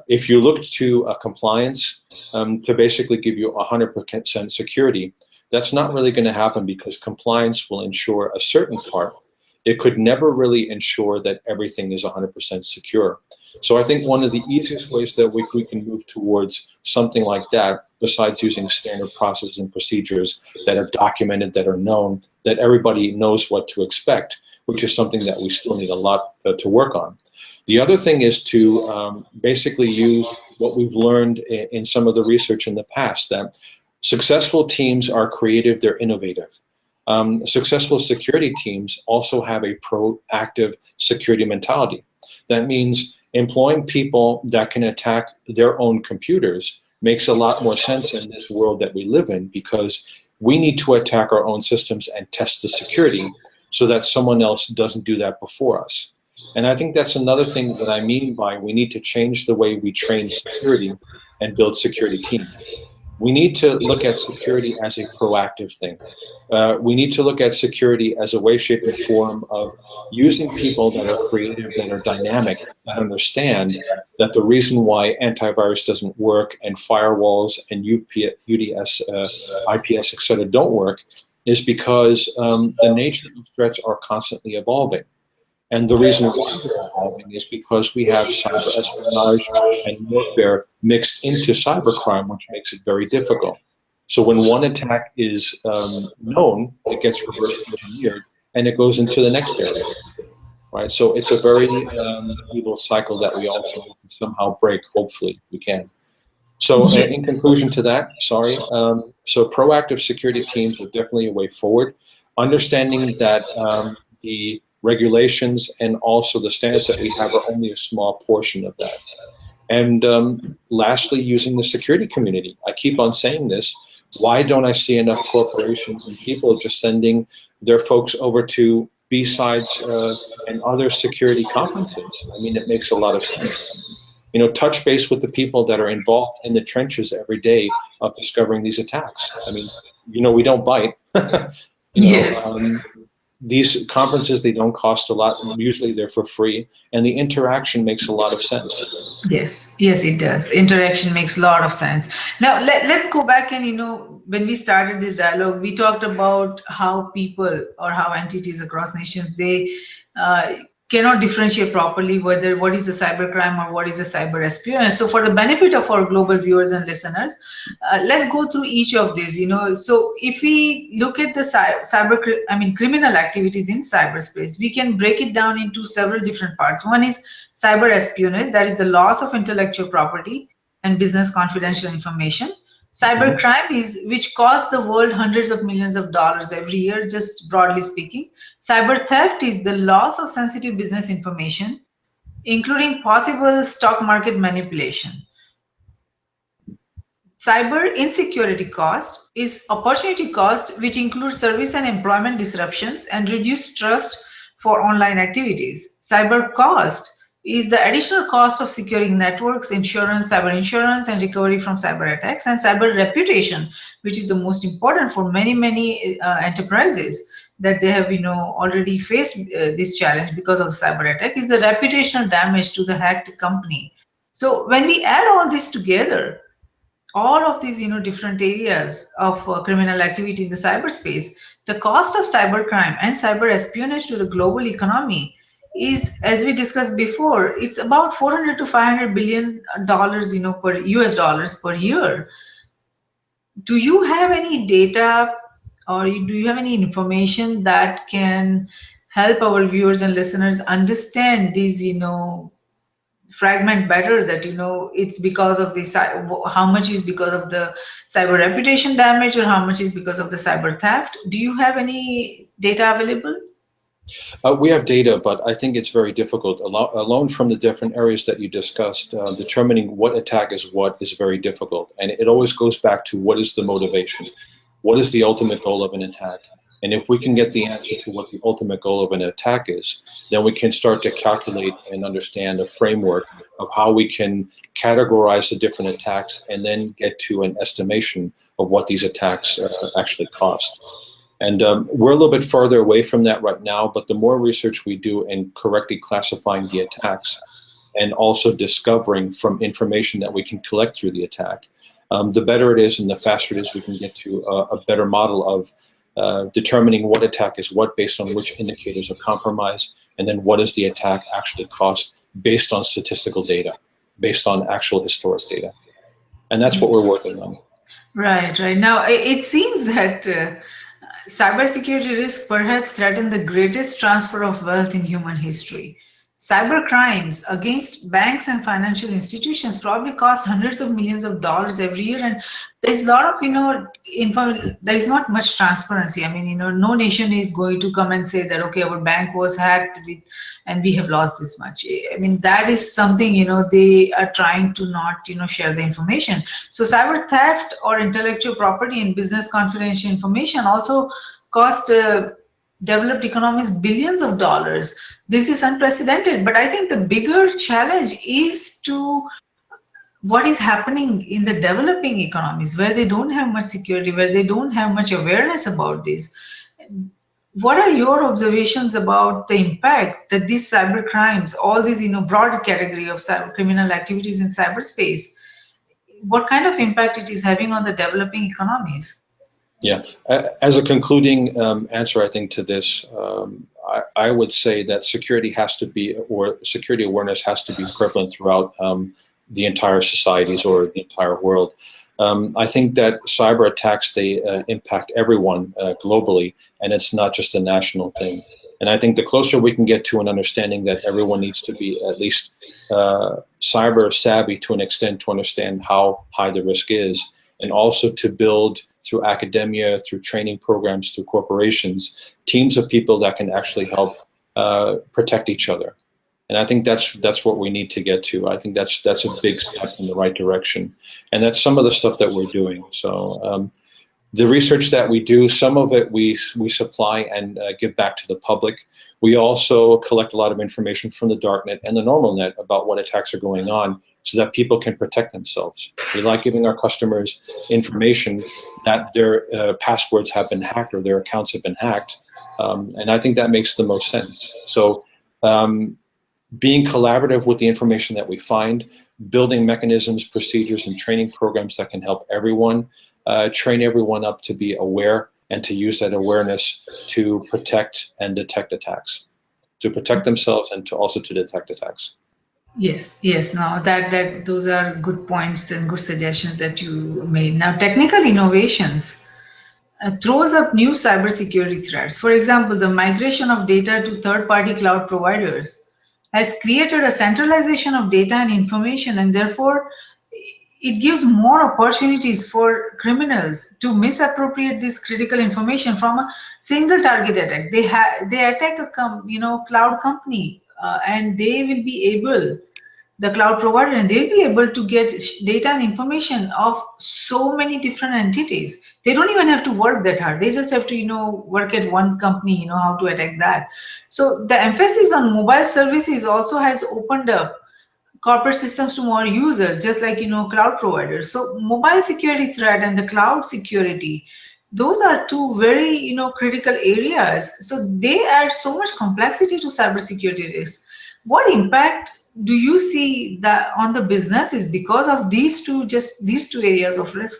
[SPEAKER 2] If you look to compliance to basically give you 100% security, that's not really going to happen, because compliance will ensure a certain part. It could never really ensure that everything is 100% secure. So I think one of the easiest ways that we can move towards something like that, besides using standard processes and procedures that are documented, that are known, that everybody knows what to expect, which is something that we still need a lot to work on. The other thing is to basically use what we've learned in some of the research in the past, that successful teams are creative, they're innovative. Successful security teams also have a proactive security mentality. That means employing people that can attack their own computers makes a lot more sense in this world that we live in, because we need to attack our own systems and test the security so that someone else doesn't do that before us. And I think that's another thing that I mean by we need to change the way we train security and build security teams. We need to look at security as a proactive thing. We need to look at security as a way, shape, and form of using people that are creative, that are dynamic, that understand that the reason why antivirus doesn't work and firewalls and UDS, IPS, etc. don't work is because the nature of threats are constantly evolving. And the reason why they're evolving is because we have cyber-espionage and warfare mixed into cybercrime, which makes it very difficult. So when one attack is known, it gets reverse engineered and it goes into the next area, right? So it's a very evil cycle that we also somehow break. Hopefully we can. So in conclusion to that, so proactive security teams are definitely a way forward. Understanding that the regulations and also the standards that we have are only a small portion of that. And lastly, using the security community. I keep on saying this. Why don't I see enough corporations and people just sending their folks over to B-sides and other security conferences? I mean, it makes a lot of sense. You know, touch base with the people that are involved in the trenches every day of discovering these attacks. I mean, you know, we don't bite.
[SPEAKER 1] Yes.
[SPEAKER 2] These conferences, they don't cost a lot. Usually they're for free. And the interaction makes a lot of sense.
[SPEAKER 1] Yes, yes, it does. Interaction makes a lot of sense. Now, let's go back and, when we started this dialogue, we talked about how people or how entities across nations, they cannot differentiate properly whether what is a cybercrime or what is a cyber espionage. So for the benefit of our global viewers and listeners, let's go through each of these. So if we look at the criminal activities in cyberspace, we can break it down into several different parts. One is cyber espionage, that is the loss of intellectual property and business confidential information. Cybercrime is which costs the world hundreds of millions of dollars every year, just broadly speaking. Cyber theft is the loss of sensitive business information, including possible stock market manipulation. Cyber insecurity cost is opportunity cost, which includes service and employment disruptions and reduced trust for online activities. Cyber cost is the additional cost of securing networks, insurance, cyber insurance, and recovery from cyber attacks. And cyber reputation, which is the most important for many enterprises that they have already faced this challenge because of the cyber attack, is the reputational damage to the hacked company. So when we add all this together, all of these different areas of criminal activity in the cyberspace, the cost of cybercrime and cyber espionage to the global economy is, as we discussed before, it's about 400 to 500 billion dollars per US dollars per year. Do you have any data, or do you have any information that can help our viewers and listeners understand these fragment better, that it's because of the how much is because of the cyber reputation damage or how much is because of the cyber theft? Do you have any data available?
[SPEAKER 2] We have data, but I think it's very difficult. Alone from the different areas that you discussed, determining what attack is what is very difficult. And it always goes back to what is the motivation? What is the ultimate goal of an attack? And if we can get the answer to what the ultimate goal of an attack is, then we can start to calculate and understand a framework of how we can categorize the different attacks and then get to an estimation of what these attacks actually cost. And we're a little bit farther away from that right now, but the more research we do in correctly classifying the attacks and also discovering from information that we can collect through the attack, the better it is and the faster it is we can get to a better model of determining what attack is what based on which indicators are compromised, and then what does the attack actually cost based on statistical data, based on actual historic data. And that's what we're working on.
[SPEAKER 1] Right. Now, it seems that cybersecurity risks perhaps threaten the greatest transfer of wealth in human history. Cyber crimes against banks and financial institutions probably cost hundreds of millions of dollars every year, and there's a lot of there's not much transparency. I mean, no nation is going to come and say that, okay, our bank was hacked and we have lost this much. I mean, that is something they are trying to not share the information. So cyber theft or intellectual property and business confidential information also cost developed economies billions of dollars. This is unprecedented, but I think the bigger challenge is to what is happening in the developing economies where they don't have much security, where they don't have much awareness about this. What are your observations about the impact that these cyber crimes, all these broad category of cyber criminal activities in cyberspace, what kind of impact it is having on the developing economies?
[SPEAKER 2] Yeah, as a concluding answer, I think to this, I would say that security has to be, or security awareness has to be prevalent throughout the entire societies or the entire world. I think that cyber attacks, they impact everyone globally, and it's not just a national thing. And I think the closer we can get to an understanding that everyone needs to be at least cyber savvy to an extent to understand how high the risk is, and also to build through academia, through training programs, through corporations, teams of people that can actually help protect each other. And I think that's what we need to get to. I think that's a big step in the right direction. And that's some of the stuff that we're doing. So the research that we do, some of it we supply and give back to the public. We also collect a lot of information from the darknet and the normal net about what attacks are going on, so that people can protect themselves. We like giving our customers information that their passwords have been hacked or their accounts have been hacked. And I think that makes the most sense. So being collaborative with the information that we find, building mechanisms, procedures, and training programs that can help everyone, train everyone up to be aware and to use that awareness to protect and detect attacks. to protect themselves and to also to detect attacks.
[SPEAKER 1] Yes, yes. Now that those are good points and good suggestions that you made. Now, technical innovations throws up new cybersecurity threats. For example, the migration of data to third-party cloud providers has created a centralization of data and information, and therefore it gives more opportunities for criminals to misappropriate this critical information from a single target attack. They attack a cloud company, and they will be able, the cloud provider, and they'll be able to get data and information of so many different entities. They don't even have to work that hard. They just have to work at one company, how to attack that. So the emphasis on mobile services also has opened up corporate systems to more users, just like cloud providers. So mobile security threat and the cloud security, those are two very critical areas. So they add so much complexity to cybersecurity risks. What impact do you see that on the business is because of these two areas of risk?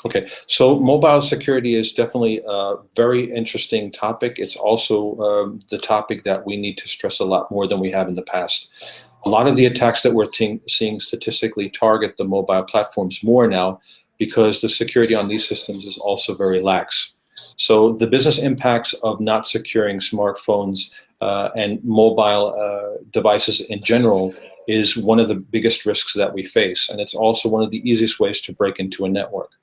[SPEAKER 2] Okay, so mobile security is definitely a very interesting topic. It's also the topic that we need to stress a lot more than we have in the past. A lot of the attacks that we're seeing statistically target the mobile platforms more now because the security on these systems is also very lax. So the business impacts of not securing smartphones and mobile devices in general is one of the biggest risks that we face. And it's also one of the easiest ways to break into a network.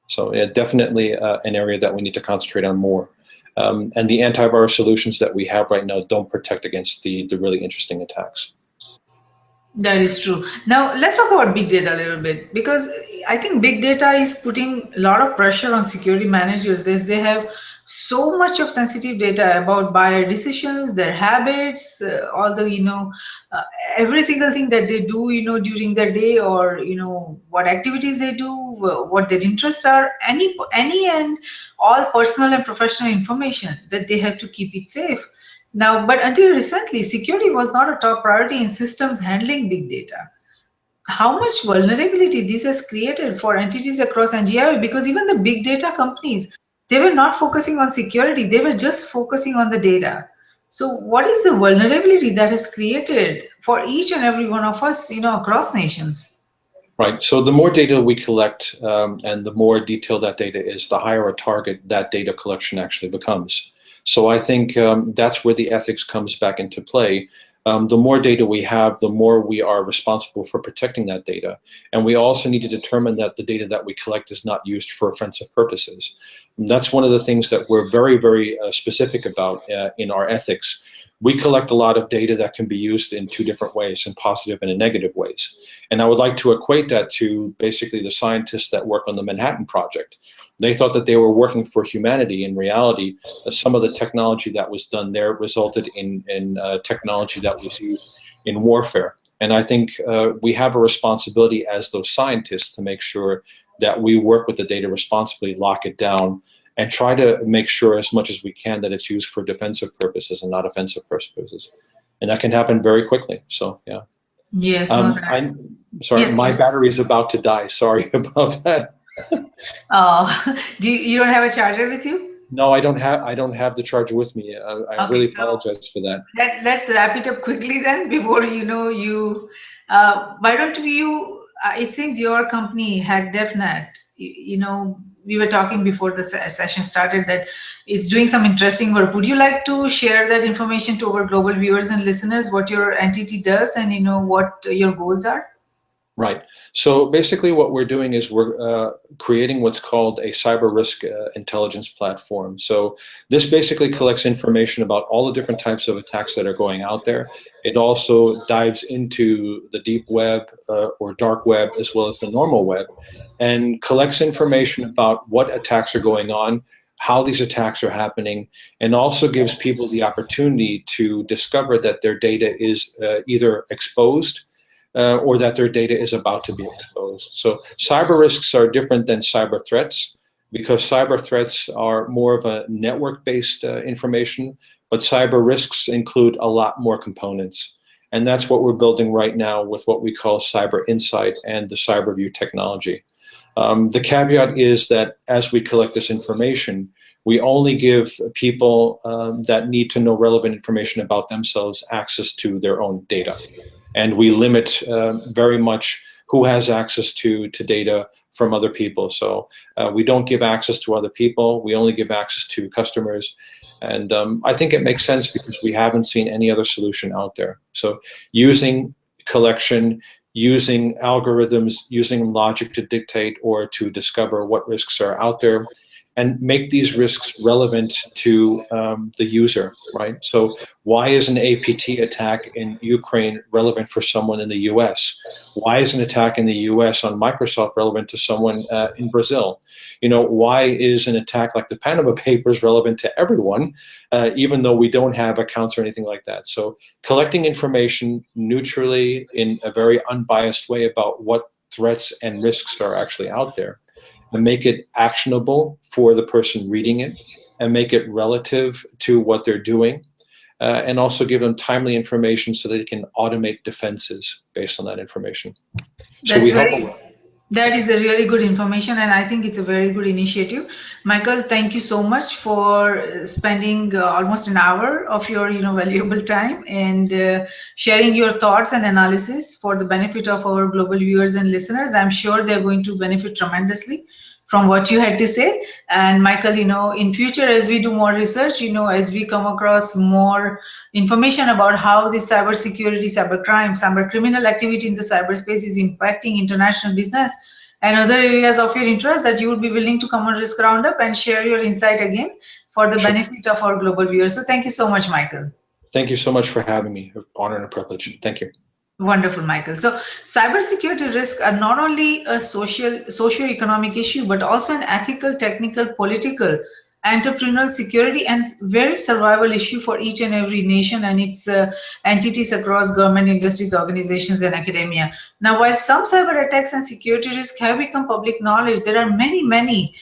[SPEAKER 2] So yeah, definitely an area that we need to concentrate on more. And the antivirus solutions that we have right now don't protect against the really interesting attacks.
[SPEAKER 1] That is true. Now, let's talk about big data a little bit, because I think big data is putting a lot of pressure on security managers as they have so much of sensitive data about buyer decisions, their habits, all the, every single thing that they do, during their day, or, what activities they do, what their interests are, any and all personal and professional information that they have to keep it safe. Now, but until recently, security was not a top priority in systems handling big data. How much vulnerability this has created for entities across NGI? Because even the big data companies, they were not focusing on security. They were just focusing on the data. So what is the vulnerability that has created for each and every one of us, across nations?
[SPEAKER 2] Right. So the more data we collect and the more detailed that data is, the higher a target that data collection actually becomes. So I think that's where the ethics comes back into play. The more data we have, the more we are responsible for protecting that data. And we also need to determine that the data that we collect is not used for offensive purposes. And that's one of the things that we're very, very specific about in our ethics. We collect a lot of data that can be used in two different ways, in positive and in negative ways. And I would like to equate that to basically the scientists that work on the Manhattan Project. They thought that they were working for humanity. In reality, some of the technology that was done there resulted in technology that was used in warfare. And I think we have a responsibility as those scientists to make sure that we work with the data responsibly, lock it down, and try to make sure as much as we can that it's used for defensive purposes and not offensive purposes. And that can happen very quickly. So, yeah.
[SPEAKER 1] Yes.
[SPEAKER 2] I'm sorry, yes, my battery is about to die. Sorry about that.
[SPEAKER 1] Oh, you don't have a charger with you?
[SPEAKER 2] No, I don't have the charger with me. I really apologize for that.
[SPEAKER 1] Let's wrap it up quickly then before why don't you, it seems your company, HAKDEFNET, we were talking before the session started that it's doing some interesting work. Would you like to share that information to our global viewers and listeners, what your entity does and what your goals are?
[SPEAKER 2] Right. So basically what we're doing is we're creating what's called a cyber risk intelligence platform. So this basically collects information about all the different types of attacks that are going out there. It also dives into the deep web or dark web as well as the normal web and collects information about what attacks are going on, how these attacks are happening, and also gives people the opportunity to discover that their data is either exposed or that their data is about to be exposed. So cyber risks are different than cyber threats because cyber threats are more of a network-based information, but cyber risks include a lot more components. And that's what we're building right now with what we call Cyber Insight and the CyberView technology. The caveat is that as we collect this information, We only give people that need to know relevant information about themselves access to their own data. And we limit very much who has access to data from other people. So we don't give access to other people. We only give access to customers. And I think it makes sense because we haven't seen any other solution out there. So using collection, using algorithms, using logic to dictate or to discover what risks are out there, and make these risks relevant to the user, right? So why is an APT attack in Ukraine relevant for someone in the US? Why is an attack in the US on Microsoft relevant to someone in Brazil? You know, why is an attack like the Panama Papers relevant to everyone, even though we don't have accounts or anything like that? So collecting information neutrally in a very unbiased way about what threats and risks are actually out there, and make it actionable for the person reading it, and make it relative to what they're doing, and also give them timely information so they can automate defenses based on that information. So
[SPEAKER 1] that is a really good information, and I think it's a very good initiative. Michael, thank you so much for spending almost an hour of your valuable time and sharing your thoughts and analysis for the benefit of our global viewers and listeners. I'm sure they're going to benefit tremendously from what you had to say. And Michael, in future, as we do more research, as we come across more information about how the cybersecurity, cybercrime, cyber criminal activity in the cyberspace is impacting international business and other areas of your interest, that you would be willing to come on Risk Roundup and share your insight again for the benefit of our global viewers. So thank you so much, Michael.
[SPEAKER 2] Thank you so much for having me. An honor and a privilege. Thank you.
[SPEAKER 1] Wonderful, Michael. So cybersecurity risks are not only a socio-economic issue, but also an ethical, technical, political, entrepreneurial, security, and very survival issue for each and every nation and its entities across government, industries, organizations, and academia. Now, while some cyber attacks and security risks have become public knowledge, there are many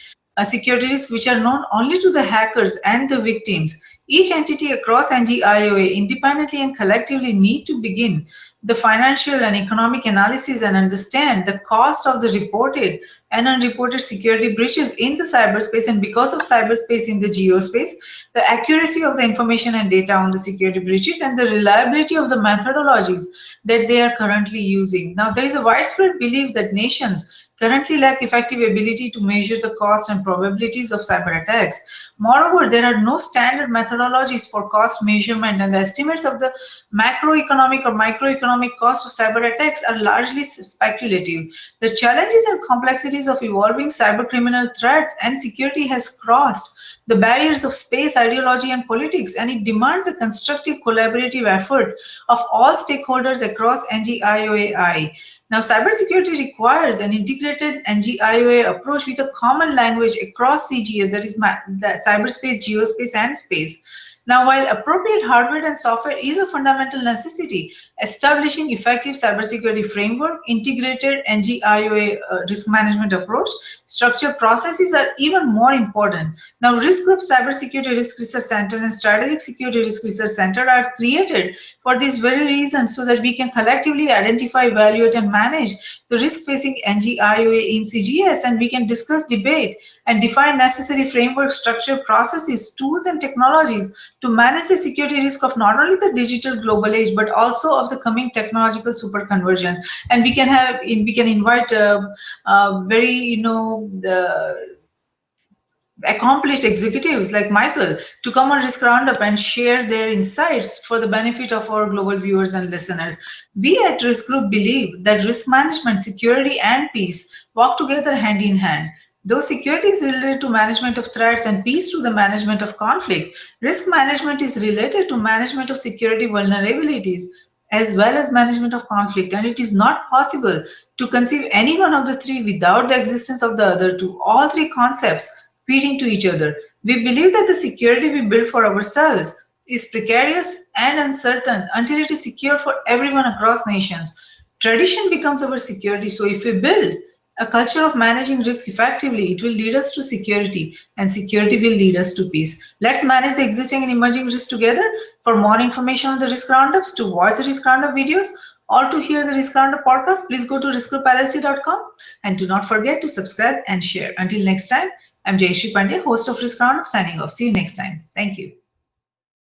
[SPEAKER 1] security risks which are known only to the hackers and the victims. Each entity across NGIOA independently and collectively need to begin the financial and economic analysis and understand the cost of the reported and unreported security breaches in the cyberspace, and because of cyberspace in the geospace, the accuracy of the information and data on the security breaches and the reliability of the methodologies that they are currently using. Now, there is a widespread belief that nations currently lack effective ability to measure the cost and probabilities of cyber attacks. Moreover, there are no standard methodologies for cost measurement, and the estimates of the macroeconomic or microeconomic cost of cyber attacks are largely speculative. The challenges and complexities of evolving cyber criminal threats and security has crossed the barriers of space, ideology, and politics, and it demands a constructive collaborative effort of all stakeholders across NGIOAI. Now, cybersecurity requires an integrated NGIOA approach with a common language across CGS, that is cyberspace, geospace, and space. Now, while appropriate hardware and software is a fundamental necessity, establishing effective cybersecurity framework, integrated NGIOA risk management approach, structured processes are even more important. Now, Risk Group Cybersecurity Risk Research Center and Strategic Security Risk Research Center are created for this very reason, so that we can collectively identify, evaluate, and manage the risk facing NGIOA in CGS, and we can discuss, debate, and define necessary framework, structure, processes, tools, and technologies to manage the security risk of not only the digital global age, but also of the coming technological superconvergence. And we can invite very accomplished executives like Michael to come on Risk Roundup and share their insights for the benefit of our global viewers and listeners. We at Risk Group believe that risk management, security, and peace walk together hand in hand. Though security is related to management of threats and peace to the management of conflict, risk management is related to management of security vulnerabilities as well as management of conflict, and it is not possible to conceive any one of the three without the existence of the other two. All three concepts feed into each other. We believe that the security we build for ourselves is precarious and uncertain until it is secure for everyone across nations. Tradition becomes our security, so if we build a culture of managing risk effectively, it will lead us to security, and security will lead us to peace. Let's manage the existing and emerging risks together. For more information on the Risk Roundups, to watch the Risk Roundup videos, or to hear the Risk Roundup podcast, please go to riskgroupllc.com, and do not forget to subscribe and share. Until next time, I'm Jayshree Pandya, host of Risk Roundup, signing off. See you next time. Thank you.